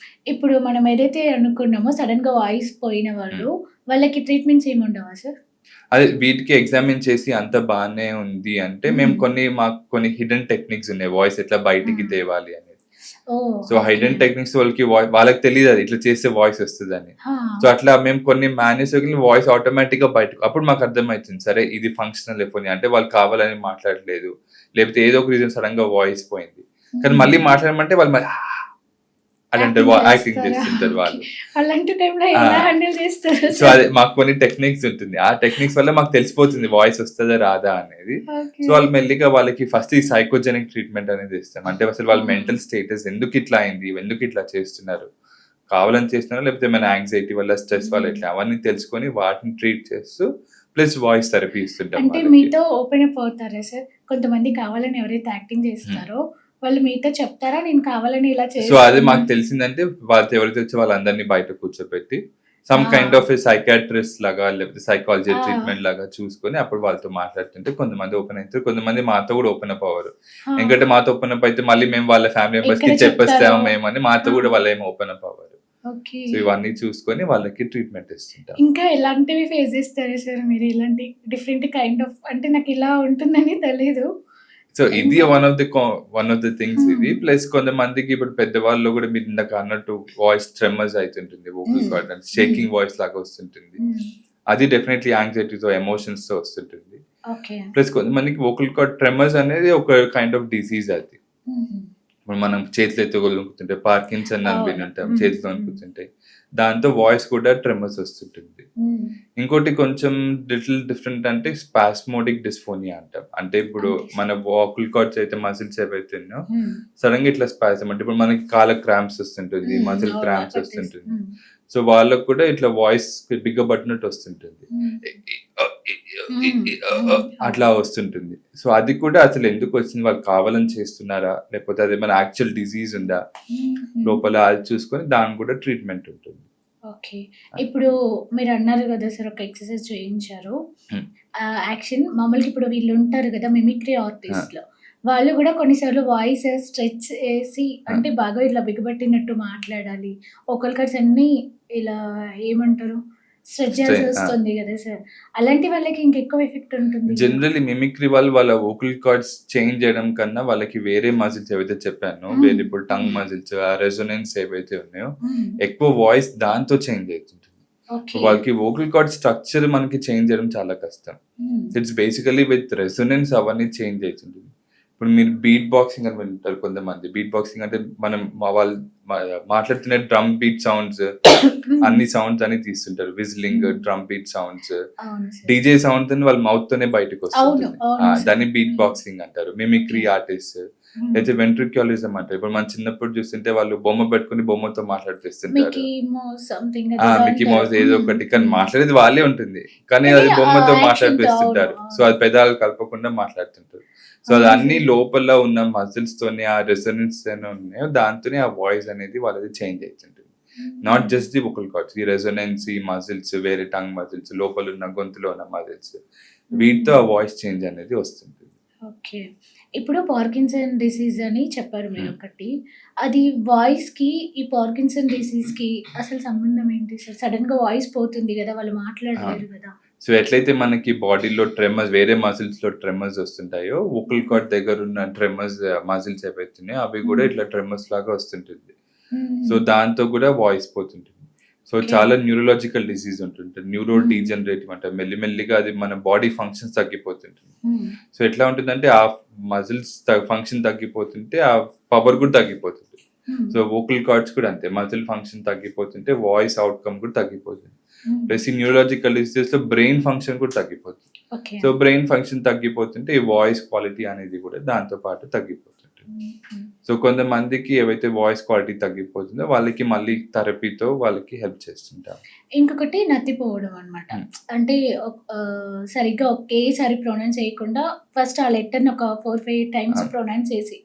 ఇప్పుడు మనం ఏదైతే అనుకున్నామో సడెన్‌గా వాయిస్ పోయిన హ్మ్. వాళ్ళు, వాళ్ళకి ట్రీట్మెంట్స్ ఏమి ఉండవా సార్? అదే వీటికి ఎగ్జామిన్ చేసి అంతా బానే ఉంది అంటే మేము హ్మ్. మాకు కొన్ని హిడెన్ టెక్నిక్స్ ఉన్నాయి. వాయిస్ ఎట్లా బయటికి హ్మ్. తేవాలి అనేది. Oh! So, okay. Hidden techniques వాళ్ళకి తెలీదది. ఇట్లా చేస్తే వాయిస్ వస్తదని. ఆ! సో, అట్లా మేము కొన్ని మాన్యుస్‌ని వాయిస్ ఆటోమేటిక్‌గా బయటకు అప్పుడు మాకు అర్థమైతుంది. సరే ఇది ఫంక్షనల్ ఎఫోనియా అంటే వాళ్ళు కావాలని మాట్లాడట్లేదు. లేకపోతే ఏదో ఒక రీజన్ సడెన్‌గా వాయిస్ పోయింది. కానీ హ్మ్. మళ్ళీ మాట్లాడమంటే వాళ్ళు అని అంటారు. యాక్టింగ్ యాక్టింగ్ చేస్తారా? చేస్తుంటారు ఓకే. వాళ్ళు. అలాంటి టైంలో ఆ! ఎలా హ్యాండిల్ చేస్తారు సో, సార్? అదే మాకు కొన్ని టెక్నిక్స్ ఉంటుంది. ఆ టెక్నిక్స్ వల్ల మాకు తెలిసిపోతుంది వాయిస్ వస్తదా? రాదా? అనేది. So, okay. వాళ్ళు మెల్లిగా వాళ్ళకి ఫస్ట్ ఈ సైకోజెనిక్ ట్రీట్మెంట్ అనేది ఇస్తాం. అంటే అసలు ఆ! వాళ్ళ మెంటల్ స్టేటస్ ఎందుకిట్లా అయింది? ఎందుకిట్లా చేస్తున్నారు? కావాలని చేస్తున్నారా? లేకపోతే ఏమైనా యాంక్సైటీ వల్ల, స్ట్రెస్ వల్ల హ్మ్. ఇట్లా అవన్నీ తెలుసుకొని వాటిని ట్రీట్ చేస్తూ ప్లస్ వాయిస్ థెరపీ ఇస్తుంటాం అంటే వాళ్ళకి. మీతో ఓపెన్ అప్ అవుతారా సార్? కొంతమంది కావాలని ఎవరైతే యాక్టింగ్ హ్మ్. చేస్తారో, వాళ్ళు మీతో చెప్తారా? నేను కావాలని ఇలా సో, అది మాకు చేస్తున్నాను. తెలిసిందంటే వాళ్ళతో ఎవరైతే వచ్చి వాళ్ళందరిని బయట కూర్చోపెట్టి సమ్ కైండ్ ఆఫ్ ఆ! ఎ సైకియాట్రిస్ట్ లాగా లేకపోతే సైకాలజీ ఆ! ట్రీట్మెంట్ లాగా చూసుకొని అప్పుడు వాళ్ళతో మాట్లాడుతుంటే కొంతమంది ఓపెన్ అయితారు. కొంతమంది మాతో కూడా ఓపెన్ అప్ అవ్వరు. ఆ! ఎందుకంటే మాతో ఓపెన్ అప్ అయితే మళ్ళీ మేము వాళ్ళ ఫ్యామిలీ ఎక్కడ మెంబర్స్‌కి చెప్తారో. చెప్పేస్తామేమో అని మాతో ఆ! కూడా వాళ్ళేమి ఓపెన్ అప్ అవ్వరు. ఓకే. సో, ఇవన్నీ చూసుకొని వాళ్ళకి ట్రీట్మెంట్ ఇస్తుంటాం. ఇంకా ఎలాంటివి ఫేస్ చేస్తారు సార్ మీరు? ఇలాంటి డిఫరెంట్ కైండ్ ఆఫ్ అంటే నాకిలా ఉంటుందని తెలీదు. సో, ఇది ఇంకా వన్ ఆఫ్ ది థింగ్స్ హ్మ్. ఇది. ప్లస్ కొంతమందికి ఇప్పుడు పెద్దవాళ్ళలో కూడా మీరు ఇందాక అన్నట్టు వాయిస్ ట్రెమర్స్ అయితుంటుంది. వోకల్ హ్మ్. కార్డ్ అంటే హ్మ్. షేకింగ్ వాయిస్ లాగా వస్తుంటుంది. హ్మ్. అది డెఫినైట్‌లీ యాంక్సైటీతో, ఎమోషన్స్‌తో వస్తుంటుంది. ఓకే. ప్లస్ కొంతమందికి వోకల్ కార్డ్ ట్రెమర్స్ అనేది ఒక కైండ్ ఆఫ్ డిసీజ్ అది. హుహు. ఇప్పుడు మనం చేతులు ఎత్తుకొని వణుకుతుంటే పార్కిన్సన్ అని అవును. వినుంటాం. హ్మ్. చేతులు హ్మ్. వణుకుతుంటాయి. దాంతో వాయిస్ కూడా ట్రెమర్స్ వస్తుంటుంది. హ్మ్. ఇంకోటి కొంచెం డిఫరెంట్ అంటే స్పాస్మోడిక్ డిస్ఫోనియా అంటాం. అంటే ఇప్పుడు అంటే మన వోకల్ కార్డ్స్ అయితే మజిల్స్ ఏవైతే ఉన్నాయో హ్మ్. సడెన్‌గా ఇట్లా స్పాజమ్ అంటే ఇప్పుడు మనకి కాళ్ళకి క్రాంప్స్ వస్తుంటుంది. హ్మ్. మజిల్ అవును. క్రాంప్స్ పట్టేసి. వస్తుంటుంది. హ్మ్. సో, వాళ్ళకి కూడా ఇట్లా వాయిస్ బిగ్గబట్టినట్టు వస్తుంటుంది. హ్మ్. హ్మ్. హ్మ్. అట్లా అవును. వస్తుంటుంది. సో, అది కూడా అసలు ఎందుకొచ్చింది? వాళ్ళు కావాలని చేస్తున్నారా? లేకపోతే అదేమైనా యాక్చువల్ డిసీజ్ ఉందా? హుహు. లోపల అది చూసుకొని దానికి కూడా ట్రీట్మెంట్ ఉంటుంది. ఓకే. ఇప్పుడు మీరన్నారు గదా సార్ ఒక ఎక్సర్‌సైజ్ చేయించారు. హ్మ్. యాక్షన్ మామూలుగా ఇప్పుడు వీళ్ళుంటారు గదా! మిమిక్రీ ఆ! ఆర్టిస్ట్‌లు. వాళ్ళు గూడా కొన్నిసార్లు వాయిస్ స్ట్రెచ్ చేసి ఆ! అంటే బాగా ఇట్లా బిగబట్టినట్టు మాట్లాడాలి. వోకల్ కార్డ్స్ అన్నీ ఇలా ఏమంటారు? స్ట్రెచ్ ఆ! చేయాల్సొస్తుంది గదా సార్! అలాంటి వాళ్ళకి ఇంకెక్కువ ఎఫెక్ట్ ఉంటుంది గదా! జనరల్లీ మిమిక్రీ వాళ్ళు వాళ్ళ వోకల్ కార్డ్స్ చేంజ్ చేయడం కన్నా వాళ్ళకి వేరే మజిల్స్ ఏవైతే చెప్పానో, హ్మ్. వేరే ఇప్పుడు టంగ్ హ్మ్. మజిల్స్, ఆ రెసొనెన్స్ ఏవైతే ఉన్నాయో, హ్మ్. ఎక్కువ వాయిస్ దాంతో చేంజ్ అయితుంటుంది. ఓకే. వాళ్ళకి వోకల్ కార్డ్ స్ట్రక్చర్ మనకి చేంజ్ చేయడం చాలా కష్టం. ఇట్స్ బేసికలీ విత్ రెసొనెన్స్ అవన్నీ చేంజ్ అవుతుంటుంది. ఇప్పుడు మీరు బీట్ బాక్సింగ్ అని వింటారు కొంతమంది. బీట్ బాక్సింగ్ అంటే మనం వాళ్ళు మాట్లాడుతున్న డ్రమ్ బీట్ సౌండ్స్ అన్ని సౌండ్స్ అని తీస్తుంటారు. విజిలింగ్, డ్రమ్ బీట్ సౌండ్స్, అవును సార్. డీజే సౌండ్స్ అని వాళ్ళ మౌత్ తోనే బయటకు అవును, వస్తుంది. అవును సార్. దాన్ని బీట్ బాక్సింగ్ అంటారు. Mimicry artist Hmm. అయితే వెంట్రిక్యులరిజం అంటారు. ఇప్పుడు మనం చిన్నప్పుడు చూస్తుంటే వాళ్ళు బొమ్మ పెట్టుకుని బొమ్మతో మాట్లాడిపిస్తుంటారు. Mickey Mouse something Mickey Mouse ఏదో ఒకటి, కానీ మాట్లాడేది వాళ్ళే ఉంటుంది, కానీ అది కానీ బొమ్మతో యాక్షన్ మాట్లాడిపిస్తుంటారు. అవును, సో అది పెదాలు కలపకుండా మాట్లాడుతుంటారు. సో అది అన్ని లోపల ఉన్న మజిల్స్ తోనే ఆ రెసొనెన్స్ ఉన్నాయో దాంతోనే ఆ వాయిస్ అనేది వాళ్ళది చేంజ్ అవుతుంటుంది. Not just the vocal cords, ఈ రెసొనెన్స్, ఈ మజిల్స్, వేరే టంగ్ మజిల్స్, లోపల ఉన్న గొంతులో ఉన్న మజిల్స్, వీటితో ఆ వాయిస్ చేంజ్ అనేది వస్తుంది. ఓకే. ఇప్పుడు పార్కిన్సన్ డిసీజ్ అని చెప్పారు మీరు ఒకటి. అది వాయిస్ కి ఈ పార్కిన్సన్ డిసీజ్ కి అసలు సంబంధం ఏంటి సార్? సడన్ గా వాయిస్ పోతుంది కదా, వాళ్ళు మాట్లాడలేరు కదా. సో ఎట్లయితే మనకి బాడీలో ట్రెమర్స్, వేరే మజిల్స్ లో ట్రెమర్స్ వస్తుంటాయో, వోకల్ కార్డ్ దగ్గర ఉన్న ట్రెమర్స్ మజిల్స్ ఏవైతున్నాయో అవి కూడా ఇట్లా ట్రెమర్స్ లాగా వస్తుంటుంది. సో దాంతో కూడా వాయిస్ పోతుంటుంది. సో చాలా న్యూరలాజికల్ డిసీజ్ ఉంటుంటుంది, న్యూరో డీజనరేటివ్ అంటే మెల్లిమెల్లిగా అది మన బాడీ ఫంక్షన్స్ తగ్గిపోతుంటుంది. సో ఎట్లా ఉంటుందంటే ఆ మజిల్స్ ఫంక్షన్ తగ్గిపోతుంటే ఆ పవర్ కూడా తగ్గిపోతుంది. సో వోకల్ కార్డ్స్ కూడా అంతే, మజిల్ ఫంక్షన్ తగ్గిపోతుంటే వాయిస్ అవుట్కమ్ కూడా తగ్గిపోతుంది. ప్లస్ ఈ న్యూరలాజికల్ డిసీజెస్ లో బ్రెయిన్ ఫంక్షన్ కూడా తగ్గిపోతుంది. సో బ్రెయిన్ ఫంక్షన్ తగ్గిపోతుంటే ఈ వాయిస్ క్వాలిటీ అనేది కూడా దాంతో పాటు తగ్గిపోతుంది. సో కొంతమందికి ఏవైతే వాయిస్ క్వాలిటీ తగ్గిపోతుందో వాళ్ళకి మళ్ళీ థెరపీతో వాళ్ళకి హెల్ప్ చేస్తుంటాం. ఇంకొకటి నత్తిపోవడం అనమాట. అంటే సరిగ్గా ఒకేసారి ప్రొనౌన్స్ చేయకుండా ఫస్ట్ ఆ లెటర్ ఒక 4-5 టైమ్స్ ప్రొనౌన్స్ చేసి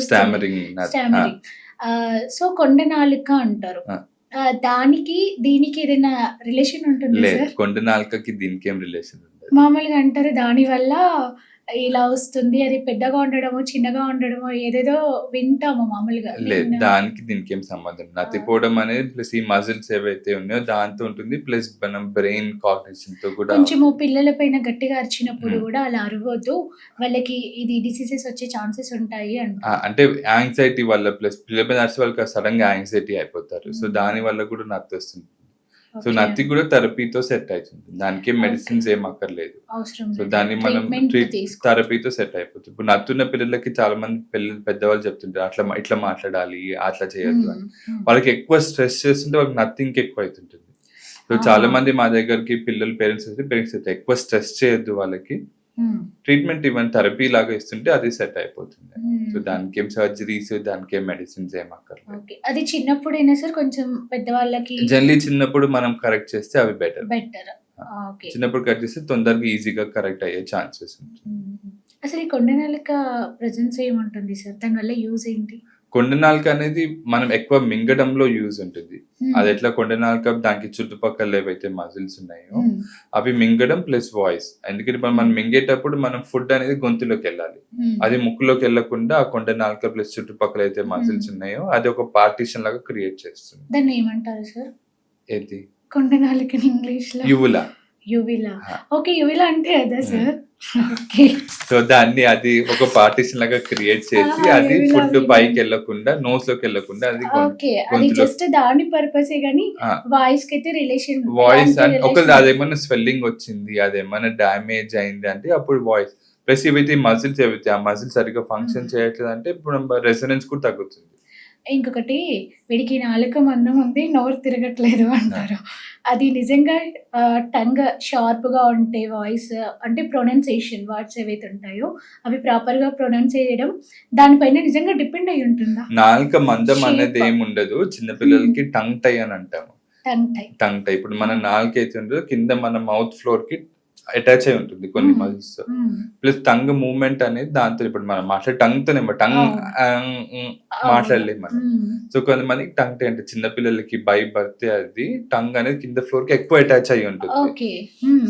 స్టామరింగ్. సో కొండ నాలుక అంటారు. దానికి దీనికి ఏదైనా రిలేషన్ ఉంటుంది లేదు, సార్? కొండ నాలుకకి దీనికి ఏం రిలేషన్ ఉండదు. మామూలుగా అంటారు దాని వల్ల ఇలా వస్తుంది, అది పెద్దగా ఉండడమో చిన్నగా ఉండడమో ఏదేదో వింటాము మామూలుగా. లేదు, దానికి దీనికి ఏం సంబంధం. నత్తిపోవడం అనేది ప్లస్ ఈ మజిల్స్ ఏవైతే ఉన్నాయో దాంతో ఉంటుంది, ప్లస్ మనం బ్రెయిన్ కాగ్నిషన్ తో కూడా. కొంచెము పిల్లల పైన గట్టిగా అరిచినప్పుడు కూడా అలా అరవద్దు, వాళ్ళకి ఇది డిసీజెస్ వచ్చే ఛాన్సెస్ ఉంటాయి అంటే యాంగ్జైటీ వల్ల, ప్లస్ పిల్లల పైన అరిచి వాళ్ళకి సడన్ గా యాంగ్జైటీ అయిపోతారు. సో దాని వల్ల కూడా నత్తి వస్తుంది. సో నత్తి కూడా థెరపీతో సెట్ అవుతుంది, దానికి మెడిసిన్స్ ఏం అక్కర్లేదు. సో దాన్ని మనం థెరపీతో సెట్ అయిపోతుంది. ఇప్పుడు నత్తున్న పిల్లలకి చాలా మంది పెద్దవాళ్ళు చెప్తుంటారు అట్లా ఇట్లా మాట్లాడాలి, అట్లా చేయొద్దు అని. వాళ్ళకి ఎక్కువ స్ట్రెస్ చేస్తుంటే వాళ్ళకి నత్తి ఇంకెక్కువ అవుతుంటుంది. సో చాలా మంది మా దగ్గరికి పిల్లలు పేరెంట్స్ ఎక్కువ స్ట్రెస్ చేయొద్దు వాళ్ళకి, ట్రీట్మెంట్ ఇవ్వండి థెరపీ లాగా ఇస్తుంటే అది సెట్ అయిపోతుంది. సో దానికి ఏం సర్జరీస్, దానికి ఏం మెడిసిన్స్ ఏం అక్కర్లేదు. అది చిన్నప్పుడైనా సార్ కొంచెం పెద్దవాళ్ళకి జనరల్లీ చిన్నప్పుడు మనం కరెక్ట్ చేస్తే అవి బెటర్. చిన్నప్పుడు కరెక్ట్ చేస్తే తొందరగా ఈజీగా కరెక్ట్ అయ్యే ఛాన్సెస్ ఉంటుంది. అసలు ఈ కొండ నాలుక ప్రెజెన్స్ ఏముంటుంది సార్? దానివల్ల యూజ్ ఏంటి? కొండ నాలుక అనేది మనం ఎక్కువ మింగడంలో యూజ్ ఉంటుంది. అది ఎట్లా కొండ నాలుక దానికి చుట్టుపక్కల ఏవైతే మజిల్స్ ఉన్నాయో అవి మింగడం ప్లస్ వాయిస్. ఎందుకంటే మనం మింగేటప్పుడు మనం ఫుడ్ అనేది గొంతులోకి వెళ్ళాలి, అది ముక్కులోకి వెళ్ళకుండా ఆ కొండ నాలుక ప్లస్ చుట్టుపక్కల అయితే మజిల్స్ ఉన్నాయో అది ఒక పార్టీషన్ లాగా క్రియేట్ చేస్తుంది. దాన్ని ఏమంటారు సార్? ఏది? కొండ నాలుక ఇంగ్లీష్ లో యువులా. యువిలా. ఓకే, యువిలా అంటే అదా సార్? సో దాన్ని అది ఒక పార్టీషన్ లాగా క్రియేట్ చేసి అది ఫుడ్ పైకి వెళ్ళకుండా, నోస్ లోకి వెళ్ళకుండా అది జస్ట్ దాని పర్పస్ గానీ వాయిస్ కి అయితే రిలేషన్. వాయిస్ ఒకటి అదేమన్నా స్వెల్లింగ్ వచ్చింది, అదేమన్నా డ్యామేజ్ అయింది అంటే అప్పుడు వాయిస్. ప్లస్ ఇవైతే మజిల్స్ ఏవైతే ఆ మజిల్స్ సరిగ్గా ఫంక్షన్ చేయట్లేదు అంటే ఇప్పుడు రెసొనెన్స్ కూడా తగ్గుతుంది. ఇంకొకటి వీడికి నాలుక మందం ఉంది, నోరు తిరగట్లేదు అంటారు. అది నిజంగా టంగ్ షార్ప్ గా ఉంటే వాయిస్ అంటే ప్రొనౌన్సియేషన్ వర్డ్స్ ఏవైతే ఉంటాయో అవి ప్రాపర్ గా ప్రొనౌన్స్ చేయడం దానిపైన నిజంగా డిపెండ్ అయి ఉంటుందా? నాలుక మందం అనేది ఏమి ఉండదు, చిన్నపిల్లలకి టంగ్ టై అని అంటాము. టంగ్ టై ఇప్పుడు మన నాలుక అయితే ఉండదు, కింద మన మౌత్ ఫ్లోర్ కి అటాచ్ అయి ఉంటుంది కొన్ని మజిల్స్. ప్లస్ టంగ్ మూవ్మెంట్ అనేది దాంతో ఇప్పుడు మనం టంగ్ తోనే టంగ్ మాట్లాడలేము మనం. సో కొంతమందికి టంగ్ టై అంటే చిన్నపిల్లలకి బై బర్త్ అది టంగ్ అనేది కింద ఫ్లోర్ కి ఎక్కువ అటాచ్ అయి ఉంటుంది.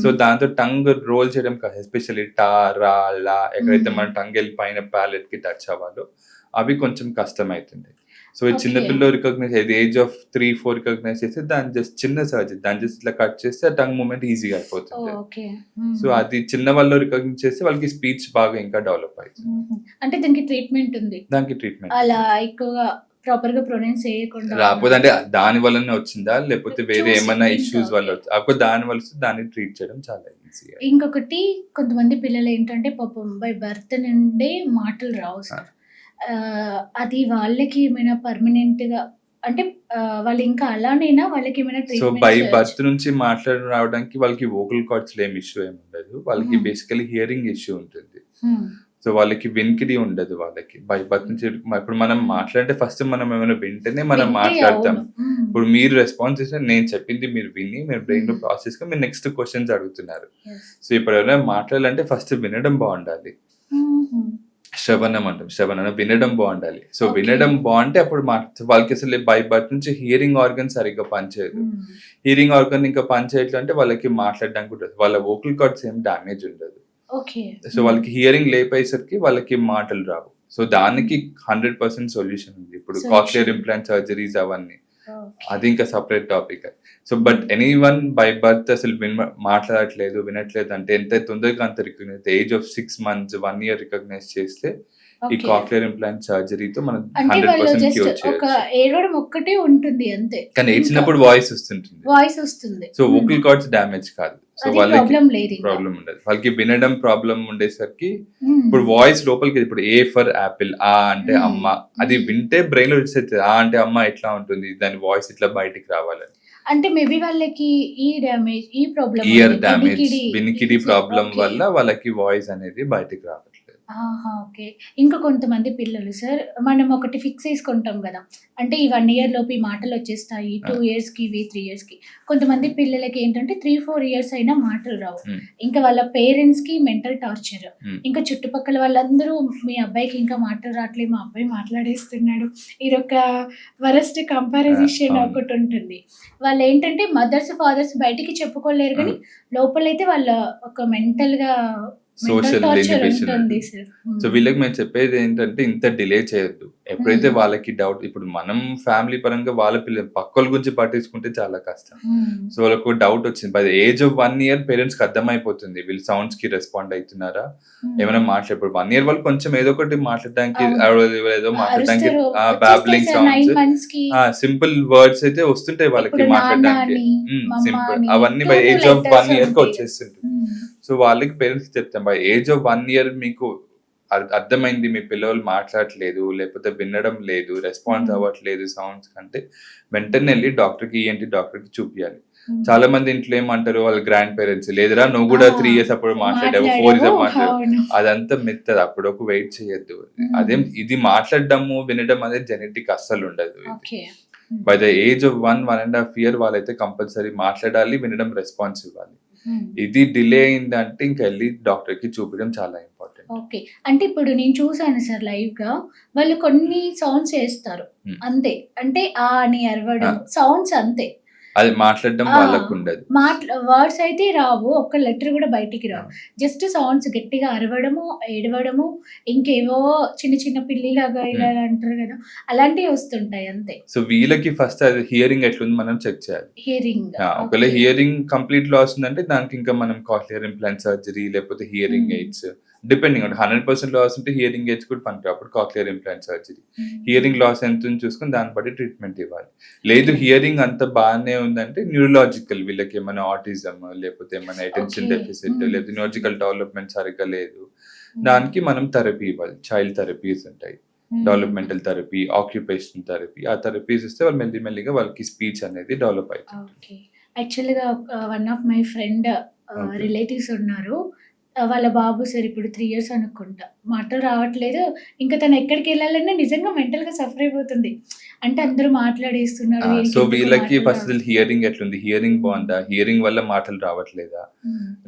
సో దాంతో టంగ్ రోల్ చేయడం కాదు, ఎస్పెషల్లీ టా రా లా ఎక్కడైతే మన టంగ్ వెళ్ళి పైన ప్యాలెట్ కి టచ్ అవ్వాలో అవి కొంచెం కష్టం అవుతుంది. సో చిన్నపిల్లలు రికగ్నైజ్ అయ్యేది ఏజ్ ఆఫ్ 3-4 రికగ్నైజ్ చేస్తే దాన్ని జస్ట్ చిన్న సర్జరీ, దాన్ని జస్ట్ ఇట్లా కట్ చేస్తే ఆ టంగ్ మూమెంట్ ఈజీగా అయిపోతుంది. సో అది చిన్న వాళ్ళు రికగ్నైజ్ చేస్తే వాళ్ళకి స్పీచ్ బాగా ఇంకా డెవలప్ అవుతుంది. అంటే దానికి ట్రీట్మెంట్ ఉంది. దానికి ట్రీట్మెంట్ అలా ఎక్కువగా ప్రాపర్ గా ప్రొనౌన్స్ చేయకుండా రాకపోతే అంటే దాని వల్లనే వచ్చిందా లేకపోతే వేరే చూసి ఏమన్నా ఇంకా ఇష్యూస్ వల్ల ఓకే. అప్పుడు దాని వల్ల వస్తే దాన్ని ట్రీట్ చేయడం చాలా ఈజీ. ఇంకొకటి కొంతమంది పిల్లలు ఏంటంటే పాపం బై బర్త్ నుండే మాటలు రావు సార్. అది వాళ్ళకి ఏమైనా పర్మనెంట్ గా అంటే వాళ్ళు ఇంకా అలానేనా వాళ్ళకి ఏమైనా సో బై ట్రీట్మెంట్స్? బర్త్ నుంచి మాట్లాడి రావడానికి వాళ్ళకి వోకల్ కార్డ్స్ లో ఏమి ఇష్యూ ఏమి ఉండదు. వాళ్ళకి బేసికలీ హియరింగ్ ఇష్యూ ఉంటుంది. సో వాళ్ళకి వినికిడి ఉండదు. వాళ్ళకి బై బర్త్ నుంచి ఇప్పుడు మనం మాట్లాడితే ఫస్ట్ మనం ఏమైనా వింటేనే మనం మాట్లాడతాం. ఇప్పుడు మీరు రెస్పాన్స్ ఇస్తే నేను చెప్పింది మీరు విని మీరు బ్రెయిన్ లో ప్రాసెస్ గా మీరు నెక్స్ట్ క్వశ్చన్స్ అడుగుతున్నారు. సో ఇప్పుడు ఎవరైనా మాట్లాడాలంటే ఫస్ట్ వినడం బాగుండాలి. శ్రవణం అంటాం. శ్రవణం వినడం బాగుండాలి. So Okay. వినడం బాగుంటే అప్పుడు వాళ్ళకి అసలు బై బర్త్ నుంచి హియరింగ్ ఆర్గన్ సరిగ్గా పనిచేయదు. హియరింగ్ ఆర్గన్ ఇంకా పనిచేయట్లేదు అంటే వాళ్ళకి మాట్లాడడానికి ఉండదు. వాళ్ళ వోకల్ కార్డ్స్ ఏం డ్యామేజ్ ఉండదు. ఓకే. సో వాళ్ళకి హియరింగ్ లేపేసరికి వాళ్ళకి మాటలు రావు. సో దానికి 100% సొల్యూషన్ ఉంది. ఇప్పుడు Solution. కాక్లియర్ ఇంప్లాంట్ సర్జరీస్ అవన్నీ అది ఇంకా separate topic. So but any one by birth అసలు మాట్లాడట్లేదు వినట్లేదు అంటే ఎంత తొందరగా అంత recognise age of 6 months 1 year recognise చేస్తే ఈ కాక్లియర్ ఇంప్లాంట్ సర్జరీతో మనం అంటే వాళ్ళు 100% జస్ట్ క్యూర్ ఒక చేయొచ్చు. ఏడవడం ఒక్కటే ఉంటుంది అంతే. కానీ ఏడ్చినప్పుడు వాయిస్ వస్తుంటుంది. వాయిస్ వస్తుంది. సో వోకల్ కార్డ్స్ డ్యామేజ్ కాదు. సో అది వాళ్ళకి ప్రాబ్లం లేదు ఇంకా. ప్రాబ్లం ఉండదు. వాళ్ళకి వినడం ప్రాబ్లం ఉండేసరికి Hmm. ఇప్పుడు వాయిస్ లోపలికి ఇప్పుడు ఏ ఫర్ యాపిల్ ఆ అంటే Hmm. అమ్మ అది వింటే బ్రెయిన్ లో రిసెట్ ఆ అంటే అమ్మ ఎట్లా ఉంటుంది దాని వాయిస్ ఇట్లా బయటికి రావాలని. అంటే మేబీ వాళ్ళకి ఈ డ్యామేజ్ ఈ ప్రాబ్లం ఇయర్ డ్యామేజ్ వినికిడి ప్రాబ్లం వల్ల వాళ్ళకి వాయిస్ అనేది బయటికి రావట్లేదు. ఓకే. ఇంకా కొంతమంది పిల్లలు సార్ మనం ఒకటి ఫిక్స్ చేసుకుంటాం కదా, అంటే ఈ 1 year లోపు ఈ మాటలు వచ్చేస్తాయి, 2 years కి ఇవి 3 years కి. కొంతమంది పిల్లలకి ఏంటంటే 3-4 years అయినా మాటలు రావు. Hmm. ఇంకా వాళ్ళ పేరెంట్స్ కి మెంటల్ టార్చర్. Hmm. ఇంకా చుట్టుపక్కల వాళ్ళందరూ మీ అబ్బాయికి ఇంకా మాటలు రావట్లేదు, మా అబ్బాయి మాట్లాడేస్తున్నాడు. ఇదొక వరస్ట్ కంపారిజన్ అవును. ఒకటి ఉంటుంది. వాళ్ళు ఏంటంటే మదర్స్ ఫాదర్స్ బయటికి చెప్పుకోలేరు కానీ లోపలైతే వాళ్ళ ఒక మెంటల్ గా Social టార్చర్ inhibition ఉంటుంది ఉంటుంది. సార్. సో వీళ్ళకి మేము చెప్పేది ఏంటంటే ఇంత డిలే చేయొద్దు. ఎప్పుడైతే వాళ్ళకి డౌట్ ఇప్పుడు మనం ఫ్యామిలీ పరంగా వాళ్ళ పిల్లలు పక్కల గురించి పట్టించుకుంటే చాలా కష్టం. సో వాళ్ళకు డౌట్ వచ్చింది by age of 1 year parents కి అర్థమైపోతుంది వీళ్ళు సౌండ్స్ కి రెస్పాండ్ అవుతున్నారా ఏమైనా మాట్లాడు 1 year వాళ్ళు కొంచెం ఏదో ఒకటి మాట్లాడడానికి ఏదో మాట్లాడడానికి బాబ్లింగ్ సౌండ్స్ సింపుల్ వర్డ్స్ అయితే వస్తుంటాయి వాళ్ళకి మాట్లాడడానికి సింపుల్ అవన్నీ బై ఏజ్ ఆఫ్ 1 year కి వచ్చేస్తుంటాయి. సో వాళ్ళకి పేరెంట్స్ చెప్తాం బై ఏజ్ ఆఫ్ 1 year మీకు అర్థమైంది మీ పిల్లలు మాట్లాడట్లేదు లేకపోతే వినడం లేదు రెస్పాన్స్ అవ్వట్లేదు సౌండ్స్ కంటే వెంటనే వెళ్ళి డాక్టర్ కి ఏంటి డాక్టర్ కి చూపించాలి. చాలా మంది ఇంట్లో ఏమంటారు వాళ్ళ గ్రాండ్ పేరెంట్స్ లేదురా నువ్వు కూడా 3 years అప్పుడు మాట్లాడావు 4 years మాట్లాడావు అదంతా మెత్తది అప్పుడు ఒక వెయిట్ చేయొద్దు. అదేం ఇది మాట్లాడడము వినడం అనేది జెనెటిక్ అస్సలు ఉండదు. By the age of 1.5 year వాళ్ళైతే కంపల్సరీ మాట్లాడాలి వినడం రెస్పాన్స్ ఇవ్వాలి. ఇది డిలే అయిందంటే ఇంకా వెళ్ళి డాక్టర్ కి చూపించడం చాలా ఇంపార్టెంట్. ఓకే. అంటే ఇప్పుడు నేను చూసాను సార్ లైవ్ గా వాళ్ళు కొన్ని సౌండ్స్ చేస్తారు అంతే, అంటే ఆ అని అరవడం సౌండ్స్ అంతే, అది మాట్లాడడం వాళ్ళకు ఉండదు. వర్డ్స్ అయితే రావు, ఒక్క లెటర్ కూడా బయటికి రావు, జస్ట్ సౌండ్స్ గట్టిగా అరవడము ఏడవడము ఇంకేవో చిన్న చిన్న పిల్లిలాగా ఇలా అంటారు కదా అలాంటివి వస్తుంటాయి అంతే. సో వీళ్ళకి ఫస్ట్ అది హియరింగ్ ఎట్లుంది మనం చెక్ చేయాలి. హియరింగ్ ఒకవేళ హియరింగ్ కంప్లీట్ లాస్ ఉందంటే దానికి ఇంకా మనం కాక్లియర్ ఇంప్లాంట్ సర్జరీ లేకపోతే హియరింగ్ ఎయిడ్స్ డిపెండింగ్ అంటే 100% లాస్ ఉంటే హియరింగ్ ఎయిడ్స్ కూడా పనికి అప్పుడు cochlear implant surgery. Hearing loss ఎంత చూసుకుని దాన్ని బట్టి ట్రీట్మెంట్ ఇవ్వాలి. లేదు హియరింగ్ అంత బాగానే ఉందంటే న్యూరలాజికల్ వీళ్ళకి ఏమైనా ఆటిజం లేకపోతే ఏమైనా అటెన్షన్ డెఫిసిట్ లేకపోతే న్యూరలాజికల్ డెవలప్మెంట్ సరిగ్గా లేదు దానికి మనం థెరపీ ఇవ్వాలి. చైల్డ్ థెరపీస్ ఉంటాయి, డెవలప్మెంటల్ థెరపీ, ఆక్యుపేషనల్ థెరపీ. ఆ థెరపీస్ ఇస్తే వాళ్ళు మెల్లిమెల్లిగా వాళ్ళకి స్పీచ్ అనేది డెవలప్ అవుతుంది. యాక్చువల్గా one of my friend relatives ఉన్నారు, వాళ్ళ బాబు సార్ ఇప్పుడు 3 years అనుకుంటా మాటలు రావట్లేదు. ఇంకా తను ఎక్కడికి వెళ్ళాలన్నా నిజంగా మెంటల్ గా సఫర్ అయిపోతుంది, అంటే అందరూ మాట్లాడేస్తున్నారు. సో వీళ్ళకి ఫస్ట్ హియరింగ్ ఎట్లుంది, హియరింగ్ బాగుందా, హియరింగ్ వల్ల మాటలు రావట్లేదా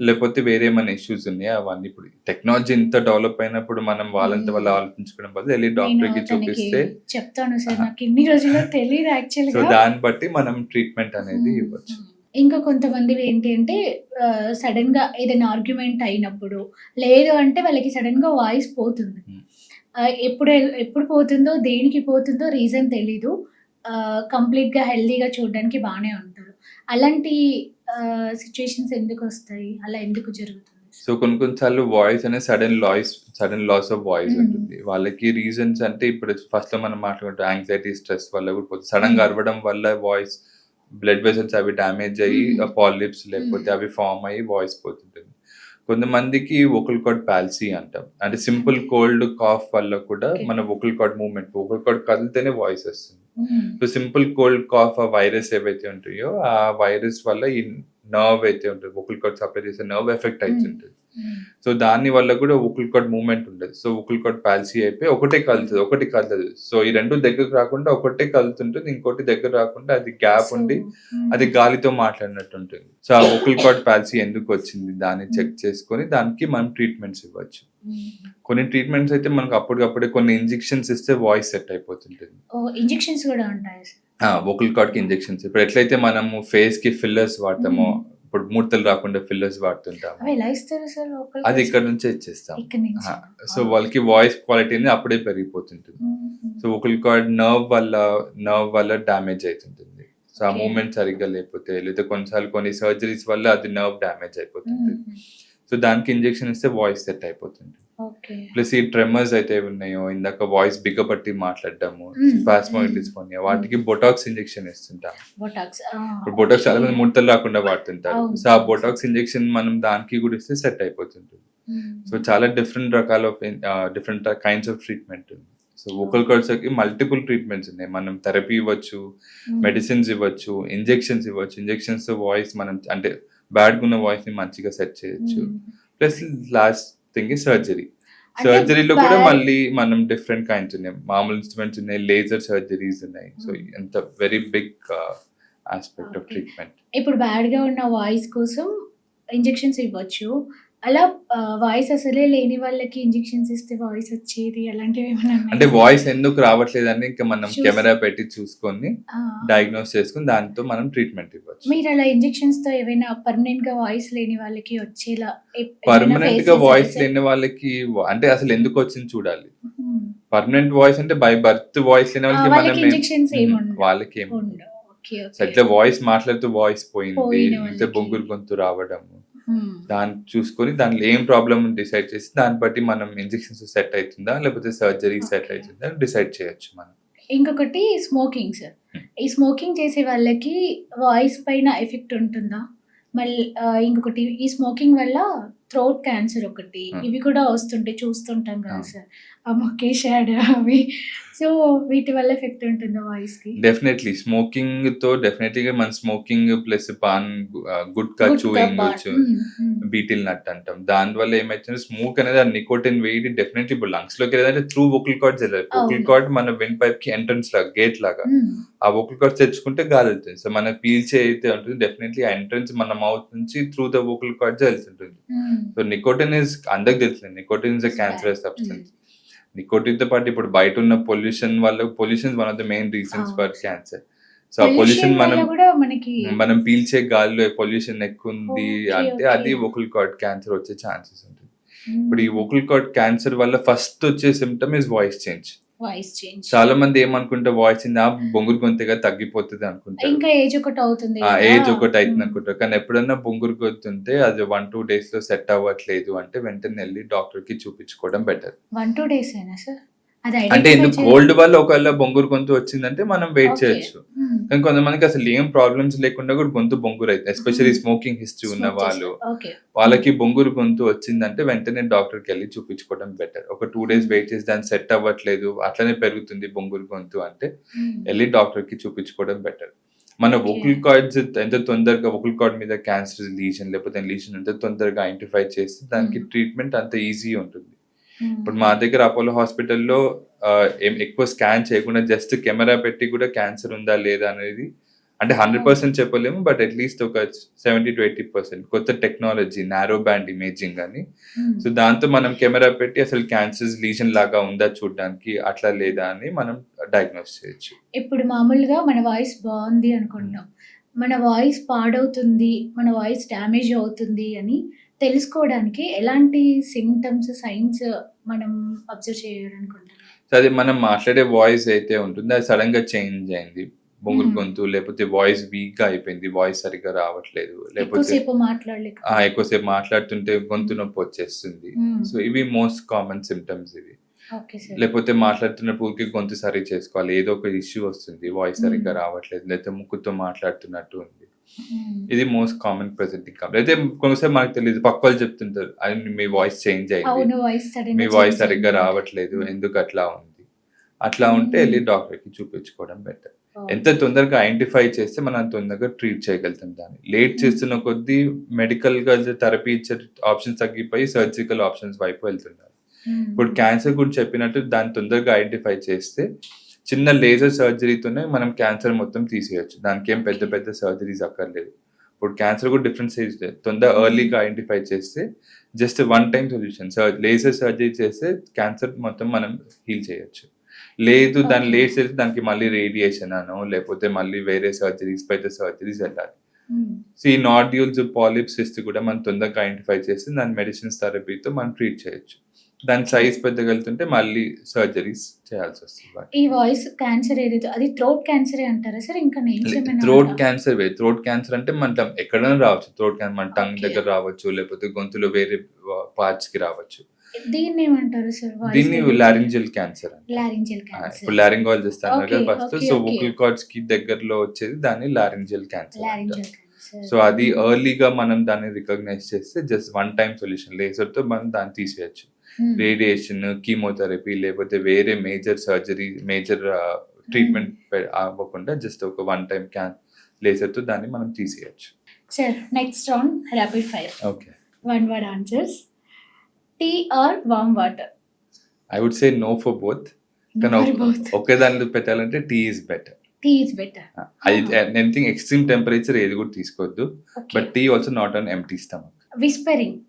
లేకపోతే వేరే ఏమైనా ఇష్యూస్ ఉన్నాయా అవన్నీ. ఇప్పుడు టెక్నాలజీ ఇంత డెవలప్ అయినప్పుడు మనం వాళ్ళంతా వల్ల ఆలోచించుకోవడం బదులు వెళ్ళి డాక్టర్ కి చూపిస్తే చెప్తాను సార్ నాకు ఇన్ని రోజుల్లో తెలియదు యాక్చువల్గా. సో దాన్ని బట్టి మనం ట్రీట్మెంట్ అనేది ఇవ్వచ్చు. ఇంకా కొంతమంది ఏంటి అంటే సడన్ గా ఏదైనా ఆర్గ్యుమెంట్ అయినప్పుడు లేదు అంటే వాళ్ళకి సడన్ గా వాయిస్ పోతుంది. ఎప్పుడు పోతుందో దేనికి పోతుందో రీజన్ తెలీదు, కంప్లీట్ గా హెల్దీగా చూడడానికి బాగానే ఉంటారు. అలాంటి సిచ్యుయేషన్స్ ఎందుకు వస్తాయి, అలా ఎందుకు జరుగుతుంది? సో కొన్ని సార్లు వాయిస్ అనేది సడన్ లాస్ ఆఫ్ వాయిస్ ఉంటుంది. వాళ్ళకి రీజన్స్ అంటే ఇప్పుడు ఫస్ట్‌లో మనం మాట్లాడుకుంటే యాంగ్జైటీ, స్ట్రెస్ వల్ల కూడా పోతుంది. సడెన్‌గా అరవడం వల్ల వాయిస్ బ్లడ్ వెసల్స్ అవి డ్యామేజ్ అయ్యి పాలిప్స్ లేకపోతే అవి ఫార్మ్ అయ్యి వాయిస్ పోతుంటుంది. కొంతమందికి వోకల్ కార్డ్ పాల్సీ అంటాం. అంటే సింపుల్ కోల్డ్, కాఫ్ వల్ల కూడా మన వోకల్ కార్డ్ వోకల్ కార్డ్ కదిలితేనే వాయిస్ వస్తుంది. సో సింపుల్ కోల్డ్, కాఫ్ ఆ వైరస్ ఏవైతే ఉంటాయో ఆ వైరస్ వల్ల ఈ నర్వ్ అయితే ఉంటుంది, వోకల్ కార్డ్ సప్లై చేసే నర్వ్ ఎఫెక్ట్ అవుతుంటుంది. సో దాని వల్ల కూడా వోకల్ కార్డ్ మూవ్‌మెంట్ ఉండదు. సో వోకల్ కార్డ్ పాల్సీ అయిపోయి ఒకటే కదలదు. సో ఈ 2 దగ్గరకు రాకుండా ఒకటే కదులుతుంటుంది. ఇంకోటి దగ్గర రాకుండా అది గ్యాప్ ఉండి అది గాలితో మాట్లాడినట్టు ఉంటుంది. సో ఆ వోకల్ కార్డ్ పాల్సీ ఎందుకు వచ్చింది దాన్ని చెక్ చేసుకొని దానికి మనం ట్రీట్మెంట్స్ ఇవ్వచ్చు. కొన్ని ట్రీట్మెంట్స్ అయితే మనకు అప్పటికప్పుడే కొన్ని ఇంజెక్షన్స్ ఇస్తే వాయిస్ సెట్ అయిపోతుంటుంది. ఇంజెక్షన్స్ కూడా ఉంటాయి. వోకల్ కార్డ్ కి ఇంజెక్షన్స్ ఇప్పుడు ఎట్లయితే మనము ఫేస్ కి ఫిల్లర్స్ వాడతామో, ఇప్పుడు ముడతలు రాకుండా ఫిల్లర్స్ వాడుతుంటాము. అది ఇక్కడ నుంచే ఇచ్చేస్తాం. సో వాళ్ళకి వాయిస్ క్వాలిటీ అనేది అప్పుడే పెరిగిపోతుంటుంది. సో వోకల్ కార్డ్ నర్వ్ వల్ల డ్యామేజ్ అవుతుంటుంది. సో ఆ మూమెంట్ సరిగ్గా లేకపోతే లేదా కొన్నిసార్లు కొన్ని సర్జరీస్ వల్ల అది నర్వ్ డ్యామేజ్ అయిపోతుంది. సో దానికి ఇంజెక్షన్ ఇస్తే వాయిస్ సెట్ అయిపోతుంది. ప్లస్ ఈ ట్రెమర్స్ అయితే ఉన్నాయో, ఇందాక వాయిస్ బిగ్గపట్టి మాట్లాడటము, స్పాస్మోయిడ్ డిస్ఫోనియా, వాటికి బొటాక్స్ ఇంజెక్షన్ ఇస్తుంటాం. ఇప్పుడు బొటాక్స్ చాలా మంది ముడతలు రాకుండా వాడుతుంటారు. సో ఆ బొటాక్స్ ఇంజెక్షన్ మనం దానికి కూడా ఇస్తే సెట్ అయిపోతుంటుంది. సో చాలా డిఫరెంట్ కైండ్స్ ఆఫ్ ట్రీట్మెంట్ ఉంది. సో వోకల్ కార్డ్స్ కి మల్టిపుల్ ట్రీట్మెంట్స్ ఉన్నాయి. మనం థెరపీ ఇవ్వచ్చు, మెడిసిన్స్ ఇవ్వచ్చు, ఇంజెక్షన్స్ ఇవ్వచ్చు. ఇంజెక్షన్స్ తో వాయిస్ మనం అంటే బ్యాడ్ ఉన్న వాయిస్ ని మంచిగా సెట్ చేయొచ్చు. Plus last thing surgery. సర్జరీలో కూడా మళ్ళీ మనం డిఫరెంట్ కైండ్స్ ఉన్నాయి. మామూలు ఇన్స్ట్రుమెంట్స్ ఉన్నాయి, లేజర్ సర్జరీస్ ఉన్నాయి. సో ఎంత very big aspect of treatment. ఇప్పుడు బ్యాడ్ గా ఉన్న వాయిస్ కోసం ఇంజెక్షన్స్ ఇవ్వచ్చు. అలా వాయిస్ అసలే లేని వాళ్ళకి ఇంజెక్షన్స్ ఇస్తే వాయిస్ వచ్చేది అలాంటివి ఏమైనా అంటే వాయిస్ ఎందుకు రావట్లేదని ఇంకా మనం కెమెరా పెట్టి చూసుకొని డయాగ్నోస్ చేసుకుని దాంతో మనం ట్రీట్మెంట్ ఇవ్వచ్చు. మీరు అలా ఇంజెక్షన్స్ తో ఏమైనా పర్మనెంట్ గా వాయిస్ లేని వాళ్ళకి వచ్చేలా పర్మనెంట్ గా వాయిస్ లేని వాళ్ళకి అంటే అసలు ఎందుకు వచ్చింది చూడాలి. పర్మనెంట్ వాయిస్ అంటే బై బర్త్ వాయిస్ లేని వాళ్ళకి వాళ్ళకి ఏమి వాయిస్ మాట్లాడుతూ వాయిస్ పోయింది, లేకపోతే బొంగురు గొంతు రావడం, దాన్ని చూసుకొని దానిలో ఏం ప్రాబ్లమ్ డిసైడ్ చేసి దాన్ని బట్టి మనం ఇంజెక్షన్స్ సెట్ అవుతుందా లేకపోతే సర్జరీ సెట్ అవుతుందా డిసైడ్ చేయొచ్చు మనం. ఇంకొకటి స్మోకింగ్ సార్. ఈ స్మోకింగ్ చేసే వాళ్ళకి వాయిస్ పైన ఎఫెక్ట్ ఉంటుందా? మళ్ళీ ఇంకొకటి ఈ స్మోకింగ్ వల్ల థ్రోట్ క్యాన్సర్ ఒకటి ఇవి కూడా వస్తుంటే చూస్తుంటాం కదా సార్, ఆ ముఖేష్ యాడ్ అవి. సో వీటి వల్ల ఎఫెక్ట్ ఉంటుందా వాయిస్ కి? డెఫినెట్లీ స్మోకింగ్ తో డెఫినెట్లీగా మన smoking plus paan, gutka chewing, betel nut అంటాం. దాని వల్ల ఏమైతుంది స్మోక్ అనేది ఆ నికోటిన్ వేడి డెఫినెట్లీ ఇప్పుడు లంగ్స్ లోకి వెళ్ళాలంటే త్రూ వోకల్ కార్డ్స్ వెళ్ళాలి. వోకల్ కార్డ్ మన విండ్ పైప్ కి ఎంట్రన్స్ లాగా, గేట్ లాగా. ఆ వోకల్ కార్డ్స్ తెచ్చుకుంటే గాలి వెళ్తుంది. సో మన పీల్చే అయితే ఉంటుంది డెఫినెట్లీ ఆ ఎంట్రన్స్ మన మౌత్ నుంచి త్రూ ద వోకల్ కార్డ్స్ వెళ్తుంటుంది. సో నికోటిన్ ఇస్ అందరికి తెలిసింది, nicotine is a cancerous substance. Nicotine తో పాటు ఇప్పుడు బయట ఉన్న పొల్యూషన్ వల్ల, pollution one of the main reasons for cancer. So ఆ పొల్యూషన్ మనం పీల్చే గాలిలో పొల్యూషన్ ఎక్కువ ఉంది అంటే అది వోకల్ కార్డ్ క్యాన్సర్ వచ్చే ఛాన్సెస్ ఉంటుంది. ఇప్పుడు ఈ వోకల్ కార్డ్ క్యాన్సర్ వల్ల ఫస్ట్ వచ్చే సిమ్టమ్ ఇస్ వాయిస్ చేంజ్. చాలా మంది ఏమనుకుంటే వాయిస్ బొంగురు గొంతుగా తగ్గిపోతుంది అనుకుంటారు, ఏజ్ ఒకటి అవుతుంది అనుకుంటారు. కానీ ఎప్పుడన్నా బొంగురు గొంతుంటే అది 1-2 days లో సెట్ అవ్వట్లేదు అంటే వెంటనే వెళ్ళి డాక్టర్ కి చూపించుకోవడం బెటర్. 1-2 days అయినా సార్? అంటే ఎందుకు కోల్డ్ వల్ల ఒకవేళ బొంగురు గొంతు వచ్చిందంటే మనం వెయిట్ చేయొచ్చు. కానీ కొంతమందికి అసలు ఏం ప్రాబ్లమ్స్ లేకుండా కూడా గొంతు బొంగురు అయితే, ఎస్పెషల్లీ స్మోకింగ్ హిస్టరీ ఉన్న వాళ్ళకి బొంగురు గొంతు వచ్చిందంటే వెంటనే డాక్టర్ కి వెళ్ళి చూపించుకోవడం బెటర్. ఒక 2 days వెయిట్ చేసి దాన్ని సెట్ అవ్వట్లేదు, అట్లనే పెరుగుతుంది బొంగురు గొంతు అంటే వెళ్ళి డాక్టర్ కి చూపించుకోవడం బెటర్. మన వోకల్ కార్డ్స్ ఎంత తొందరగా వోకల్ కార్డ్ మీద క్యాన్సర్ లీజన్ లేకపోతే లీజన్ ఎంత తొందరగా ఐడెంటిఫై చేస్తే దానికి ట్రీట్మెంట్ అంత ఈజీ ఉంటుంది. ఇప్పుడు మా దగ్గర అపోలో హాస్పిటల్లో ఏం ఎక్కువ స్కాన్ చేయకుండా జస్ట్ కెమెరా పెట్టి కూడా క్యాన్సర్ ఉందా లేదా అనేది అంటే 100% చెప్పలేము, బట్ అట్లీస్ట్ ఒక 70-80% కొత్త టెక్నాలజీ నారో బ్యాండ్ ఇమేజింగ్ అని. సో దాంతో మనం కెమెరా పెట్టి అసలు క్యాన్సర్ లీజన్ లాగా ఉందా చూడడానికి, అట్లా లేదా అని మనం డయాగ్నోస్ చేయొచ్చు. ఇప్పుడు మామూలుగా మన వాయిస్ బాగుంది అనుకుంటాం, మన వాయిస్ పాడవుతుంది, మన వాయిస్ డ్యామేజ్ అవుతుంది అని తెలుసుకోవడానికి ఎలాంటి సిమ్టమ్స్, సైన్స్ మనం అబ్జర్వ్ చేయాలనుకుంటున్నాం? అది మనం మాట్లాడే వాయిస్ అయితే ఉంటుందో అది సడన్ గా చేంజ్ అయింది, బొంగురు Hmm. గొంతు, లేకపోతే వాయిస్ వీక్ గా అయిపోయింది, వాయిస్ సరిగ్గా రావట్లేదు, లేకపోతే ఎక్కువసేపు మాట్లాడలేక. ఎక్కువసేపు మాట్లాడుతుంటే గొంతు నొప్పి వచ్చేస్తుంది. Hmm. సో ఇవి మోస్ట్ కామన్ సిమ్టమ్స్ ఇవి. Okay sir. లేకపోతే మాట్లాడుతున్నప్పుడు ఊరికే గొంతు సరి చేసుకోవాలి, ఏదో ఒక ఇష్యూ వస్తుంది, వాయిస్ సరిగ్గా రావట్లేదు, లేకపోతే ముక్కుతో మాట్లాడుతున్నట్టు ఉంది. ఇది మోస్ట్ కామన్ ప్రెజెంటింగ్ కంప్లైంట్. అయితే కొన్నిసారి మనకు తెలియదు, పక్క వాళ్ళు చెప్తుంటారు, అది మీ వాయిస్ చేంజ్ అయింది, అవును, వాయిస్ మీ వాయిస్ సరిగ్గా రావట్లేదు, ఎందుకు అట్లా ఉంది. అట్లా ఉంటే వెళ్ళి డాక్టర్కి చూపించుకోవడం బెటర్. ఎంత తొందరగా ఐడెంటిఫై చేస్తే మనం అంత తొందరగా ట్రీట్ చేయగలుగుతాం దాన్ని. లేట్ చేస్తున్న కొద్దీ మెడికల్ గా థెరపీ ఇచ్చే ఆప్షన్స్ తగ్గిపోయి సర్జికల్ ఆప్షన్స్ వైపు వెళ్తున్నారు. ఇప్పుడు క్యాన్సర్ గురించి చెప్పినట్టు దాన్ని తొందరగా ఐడెంటిఫై చేస్తే చిన్న లేజర్ సర్జరీతోనే మనం క్యాన్సర్ మొత్తం తీసేయచ్చు. దానికి ఏం పెద్ద పెద్ద సర్జరీస్ అక్కర్లేదు. ఇప్పుడు క్యాన్సర్ కూడా డిఫరెంట్ స్టేజ్ లేదు. తొందరగా ఎర్లీగా ఐడెంటిఫై చేస్తే just one time solution, laser surgery చేస్తే క్యాన్సర్ మొత్తం మనం హీల్ చేయొచ్చు. లేదు దాన్ని లేట్ చేస్తే దానికి మళ్ళీ రేడియేషన్ అనో లేకపోతే మళ్ళీ వేరే సర్జరీస్, పెద్ద సర్జరీస్ వెళ్ళాలి. సో ఈ నాడ్యూల్స్, పాలిప్స్, సిస్ట్ కూడా మనం తొందరగా ఐడెంటిఫై చేస్తే దాని మెడిసిన్స్ థెరపీతో మనం ట్రీట్ చేయొచ్చు. దాని సైజ్ పెద్దగలుగుతుంటే మళ్ళీ సర్జరీస్ చేయాల్సి వస్తుంది. ఈ వాయిస్ క్యాన్సర్ ఏదైతే అది థ్రోట్ క్యాన్సర్ అంటారా సార్? ఇంకా నేమ్స్ ఏమైనా? థ్రోట్ క్యాన్సర్ థ్రోట్ క్యాన్సర్ అంటే మన ఎక్కడైనా రావచ్చు. థ్రోట్ క్యాన్సర్ మన టంగ్ దగ్గర రావచ్చు, లేకపోతే గొంతులో వేరే పార్ట్స్ కి రావచ్చు. దీన్ని ఏమంటారు సార్? దీన్ని లారింజియల్ క్యాన్సర్. Laryngeal cancer. ఇప్పుడు లారింగాలజిస్ట్ అన్నారు కదా ఫస్ట్. సో వోకల్ కార్డ్స్ కి దగ్గరలో వచ్చేది దాన్ని లారింజియల్ క్యాన్సర్. సో అది ఎర్లీగా మనం దాన్ని రికగ్నైజ్ చేస్తే just one time solution, laser తో మనం దాన్ని తీసేయచ్చు. రేడియేషన్, కీమోథెరపీ లేకపోతే వేరే మేజర్ సర్జరీ, మేజర్ ట్రీట్మెంట్ అవ్వకుండా జస్ట్ ఒక వన్ టైం లేజర్ తో దాన్ని మనం తీసేయచ్చు. Sir next round rapid fire. Okay, one word answers. Tea or warm water? I would say no for both. కానీ ఒకే దానిలో పెట్టాలంటే tea is better. Tea is better. Anything extreme temperature ఏది కూడా తీసుకోవద్దు. But tea also not on empty stomach. Whispering?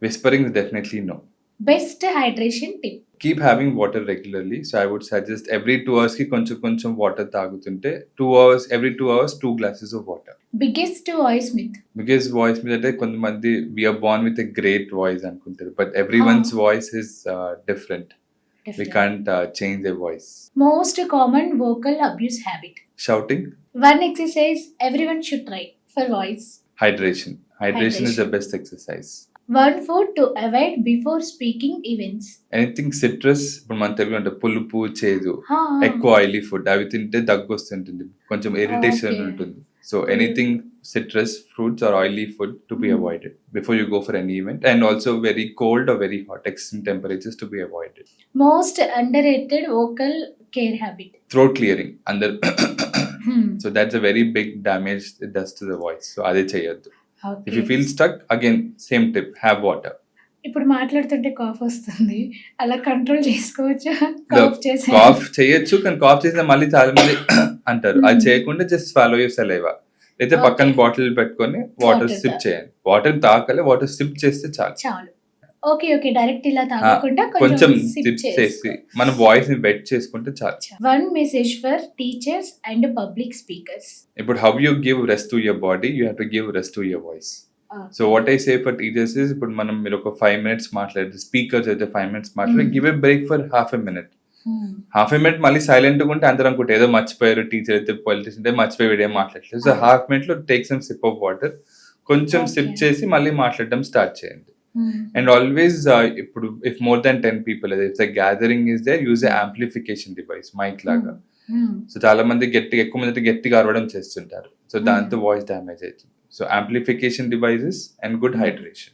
Whispering definitely no. Best hydration tip? Keep having water regularly. So I would suggest every 2 hours ki కొంచెం water తాగుతుంటే 2 hours, every 2 hours 2 glasses of water. Biggest voice myth? Biggest voice myth అంటే కొంతమంది we are born with a great voice అనుకుంటారు, but everyone's voice is different. We can't change their voice. Most common vocal abuse habit? Shouting. One exercise everyone should try for voice? Hydration is the best exercise. One food to avoid before speaking events? Anything citrus, ఇప్పుడు మన తెలుగు అంటే పులుపు, చేదు, ఎక్కువ oily food అవి తింటే దగ్గు వస్తుంటుంది, కొంచెం ఇరిటేషన్ ఉంటుంది. So anything citrus fruits or oily food to be avoided before you go for any event, and also very cold or very hot extreme temperatures to be avoided. Most underrated vocal care habit? Throat clearing under so that's a very big damage it does to the voice, so ade cheyaddu. If you feel stuck, again same tip, have water. ఇప్పుడు మాట్లాడుతుంటే cough వస్తుంది, అలా control చేసుకోవచ్చా? Cough చేయొచ్చు, కానీ cough చేసిన మళ్ళీ చాలా మంది అంటారు అది చేయకుండా జస్ట్ స్వాలో యువర్ సలైవా, అయితే పక్కన బాటిల్ పెట్టుకొని వాటర్ సిప్ చేయండి. వాటర్ తాగాలి, వాటర్ సిప్ చేస్తే చాలు. ఓకే, డైరెక్ట్ ఇలా తాగకుండా కొంచెం సిప్ చేసి మన వాయిస్ ని వెట్ చేసుకుంటే చాలు. One message for teachers and public speakers? ఇప్పుడు how you give rest to your body, you have to give rest to your voice. So what I say for teachers is, ఇప్పుడు మనం మీరు ఒక 5 minutes మాట్లాడితే, speakers అయితే 5 minutes మాట్లాడి, give a break for half a minute. మళ్ళీ silent గా ఉంటే అందరూ అనుకుంటే ఏదో మర్చిపోయారు, టీచర్ అయితే పొలిటీషియన్ అయితే మర్చిపోయి వీడియో మాట్లాడలేదు. సో హాఫ్ మినిట్ లో take some sip of water, కొంచెం సిప్ చేసి మళ్ళీ మాట్లాడడం స్టార్ట్ చేయండి. అండ్ ఆల్వేస్ ఇప్పుడు if more than 10 people, if the gathering is there, use amplification device, mic లాగా. సో చాలా మంది ఎక్కువ మంది గట్టిగా అరవడం చేస్తుంటారు, సో దాంతో వాయిస్ డ్యామేజ్ అవుతుంది. So amplification devices and good hydration.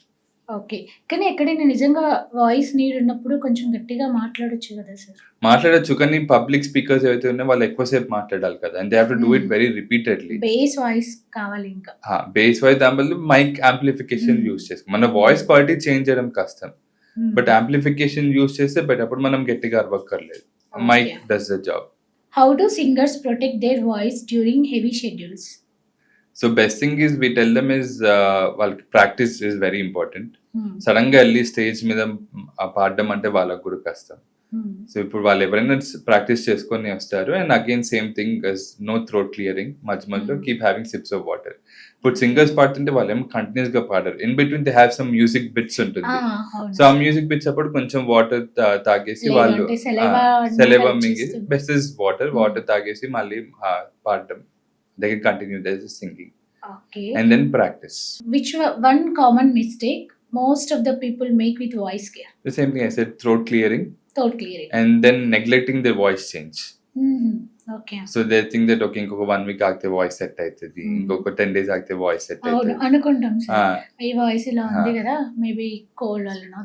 Okay, కానీ ఎక్కడైనా నిజంగా వాయిస్ నీడ్ ఉన్నప్పుడు కొంచెం గట్టిగా మాట్లాడొచ్చు కదా సార్? మాట్లాడొచ్చు, కానీ పబ్లిక్ స్పీకర్స్ ఏవైతే ఉన్నాయో వాళ్ళు ఎక్కువసేపు మాట్లాడాలి కదా, and they have to do it very repeatedly. Base voice కావాలి, ఇంకా బేస్ వాయిస్ దాని మైక్ యాంప్లిఫికేషన్ యూజ్ చేసుకో. మన వాయిస్ క్వాలిటీ చేంజ్ చేయడం కష్టం, బట్ యాంప్లిఫికేషన్ యూజ్ చేస్తే బట్ అప్పుడు మనం గట్టిగా అరవక్కర్లేదు, mic does the job. How do singers protect their voice during heavy schedules? So best thing is we tell them is వాళ్ళకి practice is very important. Sudden గా వెళ్ళి స్టేజ్ మీద పాడడం అంటే వాళ్ళకు కూడా కష్టం. సో ఇప్పుడు వాళ్ళు ఎవరైనా ప్రాక్టీస్ చేసుకొని వస్తారు and again same thing no throat clearing మధ్య మధ్యలో keep having sips of water. ఇప్పుడు సింగర్స్ పాడుతుంటే వాళ్ళు ఏమో కంటిన్యూస్ గా పాడరు, in between they have some music bits ఉంటుంది. సో ఆ మ్యూజిక్ బిట్స్ అప్పుడు కొంచెం వాటర్ తాగేసి వాళ్ళు సెలెవా మింగి బెస్ట్ ఇస్ వాటర్ తాగేసి మళ్ళీ పాడటం, they can continue they singing and then practice. Which one common mistake most of the people make with voice care? The same thing I said, throat clearing and then neglecting their voice change. Okay. So they think that okay ఇంకొక 1 week ఆగితే voice set అవుతుంది, ఇంకొక 10 days ఆగితే voice set అవుతుంది అనుకుంటాం sir. ఈ voice ఇలా ఉంది కదా, మేబీ కోల్డ్ వల్లనో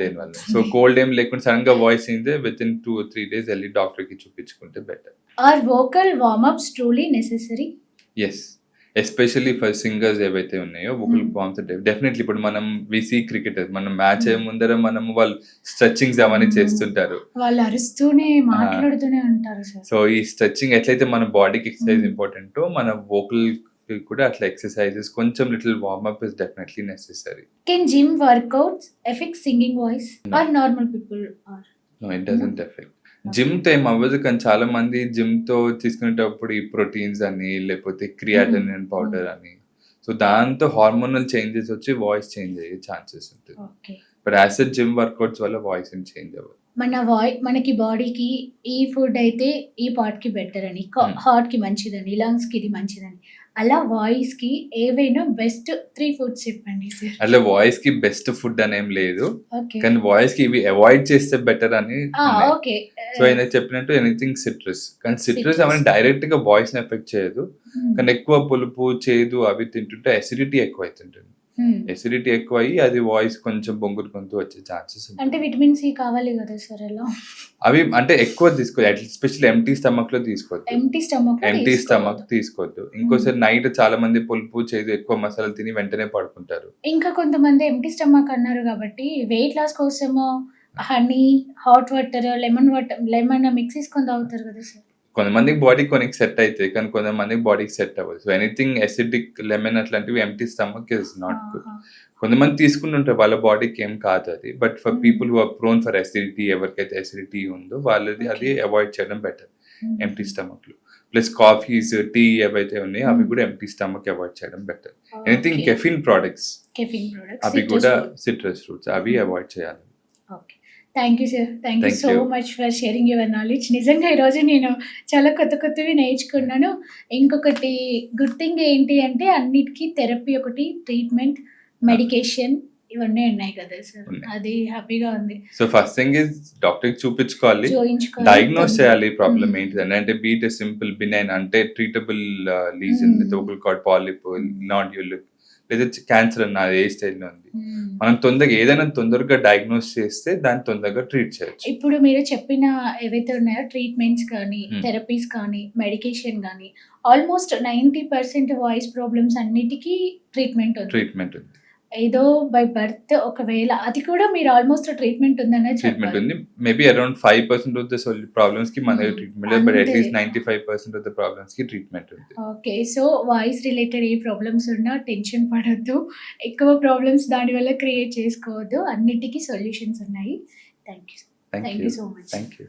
దేని వల్ల. సో కోల్డ్ ఏం లేకుండా సడన్ గా వాయిస్ అయింది, విత్ ఇన్ 2 or 3 days వెళ్ళి డాక్టర్ కి చూపించుకుంటే better. Are vocal warm-ups truly necessary? Yes. Especially for singers ఏవైతే ఉన్నాయో వోకల్ వార్మ్స్ డెఫినెట్లీ. ఇప్పుడు మనం విసి క్రికెటర్, మనం మ్యాచ్ అయ్యే ముందర మనం వాళ్ళు స్ట్రెచ్చింగ్స్ అవన్నీ చేస్తుంటారు, వాళ్ళు అరుస్తూనే మాట్లాడుతూనే ఉంటారు. సో ఈ స్ట్రెచ్చింగ్ ఎట్లయితే మన బాడీకి ఎక్సర్సైజ్ ఇంపార్టెంట్, మన వోకల్ కూడా అట్లా ఎక్సర్సైజెస్ కొంచెం little warm up is definitely necessary. Can gym workouts affect singing voice or normal people or? No, it doesn't affect. Gym తో ఏం అవ్వదు, కానీ చాలా మంది జిమ్ తో తీసుకునేటప్పుడు ఈ ప్రోటీన్స్ అని లేకపోతే క్రియాటినిన్ పౌడర్ అని, సో దాంతో హార్మోనల్ చేంజెస్ వచ్చి వాయిస్ చేంజ్ అయ్యే ఛాన్సెస్ ఉంటుంది. But as a gym workouts వల్ల వాయిస్ ఏం చేంజ్ అవ్వదు. మనకి బాడీకి ఈ ఫుడ్ అయితే ఈ పార్ట్ కి బెటర్ అని, హార్ట్ కి మంచిదని, లంగ్స్ కి ఇది మంచిదని, అలా వాయిస్ కి ఏవైనా బెస్ట్ 3 ఫుడ్స్ చెప్పండి సార్. అట్లా వాయిస్ కి బెస్ట్ ఫుడ్ అనేం లేదు, కానీ వాయిస్ కి ఇవి అవాయిడ్ చేస్తే బెటర్ అని. సో ఆయన చెప్పినట్టు ఎనీథింగ్ సిట్రస్, కానీ సిట్రస్ అవన్నీ డైరెక్ట్ గా వాయిస్ ని ఎఫెక్ట్ చేయదు, కానీ ఎక్కువ పులుపు చేదు అవి తింటుంటే ఎసిడిటీ ఎక్కువ అవుతుంటుంది. ఎసిడిటీ ఎక్కువ అయ్యి అది వాయిస్ కొంచెం బొంగురు కొంత వచ్చే ఛాన్సెస్. అంటే విటమిన్ సి కావాలి కదా సార్, ఎలా? అవి అంటే ఎక్కువ తీసుకోవద్దు, ఎస్పెషల్లీ ఎంటీ స్టమక్ లో తీసుకోవద్దు. ఎంటీ స్టమక్ తీసుకోవద్దు. ఇంకోసారి నైట్ చాలా మంది పులుపు చేదు ఎక్కువ మసాలా తిని వెంటనే పడుకుంటారు. ఇంకా కొంతమంది ఎంటీ స్టమక్ అన్నారు కాబట్టి వెయిట్ లాస్ కోసము honey, hot water, lemon mix చేసుకొని తాగుతారు కదా సార్. కొంతమందికి బాడీ కొనికి సెట్ అవుతాయి, కానీ కొంతమందికి బాడీకి సెట్ అవ్వదు. సో ఎనీథింగ్ ఎసిడిక్, లెమన్ అట్లాంటివి empty stomach is not good. కొంతమంది తీసుకుంటుంటారు, వాళ్ళ బాడీకి ఏం కాదు అది, but for people who are prone for acidity, ఎవరికైతే ఎసిడిటీ ఉందో వాళ్ళది అది అవాయిడ్ చేయడం బెటర్ ఎంటీ స్టమక్ లో. ప్లస్ కాఫీస్, టీ ఏవైతే ఉన్నాయో అవి కూడా ఎంటీ స్టమక్ అవాయిడ్ చేయడం బెటర్. ఎనీథింగ్ కెఫిన్ ప్రొడక్ట్స్ అవి కూడా, సిట్రస్ ఫ్రూట్స్ అవి అవాయిడ్ చేయాలి. Thank you sir, thank you so much for sharing your knowledge. నిజంగా ఈరోజు నేను చాలా కొత్తవి నేర్చుకున్నాను. ఇంకొకటి గుడ్ థింగ్ ఏంటి అంటే అన్నిటికీ థెరపీ ఒకటి, ట్రీట్మెంట్, మెడికేషన్ ఇవన్నీ ఉన్నాయి కదా సార్, అది హ్యాపీగా ఉంది. So first thing is doctor కి చూపించుకోవాలి, డయాగ్నోస్ చేయాలి ప్రాబ్లమ్ ఏంటిది అంటే బీట్ సింపుల్ బినైన్ అంటే treatable lesion, vocal cord polyp, nodule లేదా క్యాన్సర్ అన్న ఏ స్టేజ్ లో ఉంది. మనం ఏదైనా తొందరగా డయాగ్నోస్ చేస్తే దాన్ని తొందరగా ట్రీట్ చేయొచ్చు. ఇప్పుడు మీరు చెప్పిన ఏవైతే ఉన్నాయో ట్రీట్మెంట్స్ కానీ, థెరపీస్ కానీ, మెడికేషన్ కానీ, ఆల్మోస్ట్ 90% వాయిస్ ప్రాబ్లమ్స్ అన్నిటికీ ట్రీట్మెంట్ ఉంది. ఏదో బై బర్త్ ఒకవేళ అది కూడా మీరు ఆల్మోస్ట్ ట్రీట్మెంట్ ఉందనే ట్రీట్మెంట్ ఉంది. Maybe around 5% of the problems కి మన ట్రీట్మెంట్ లేదు, but at least 95% of the problems కి ట్రీట్మెంట్ ఉంది. ఓకే, సో వాయిస్ రిలేటెడ్ ఏ ప్రాబ్లమ్స్ ఉన్నా టెన్షన్ పడొద్దు, ఎక్కువ ప్రాబ్లమ్స్ దాని వల్ల క్రియేట్ చేసుకోవద్దు, అన్నిటికీ సొల్యూషన్స్ ఉన్నాయి. Thank you so much. Thank you.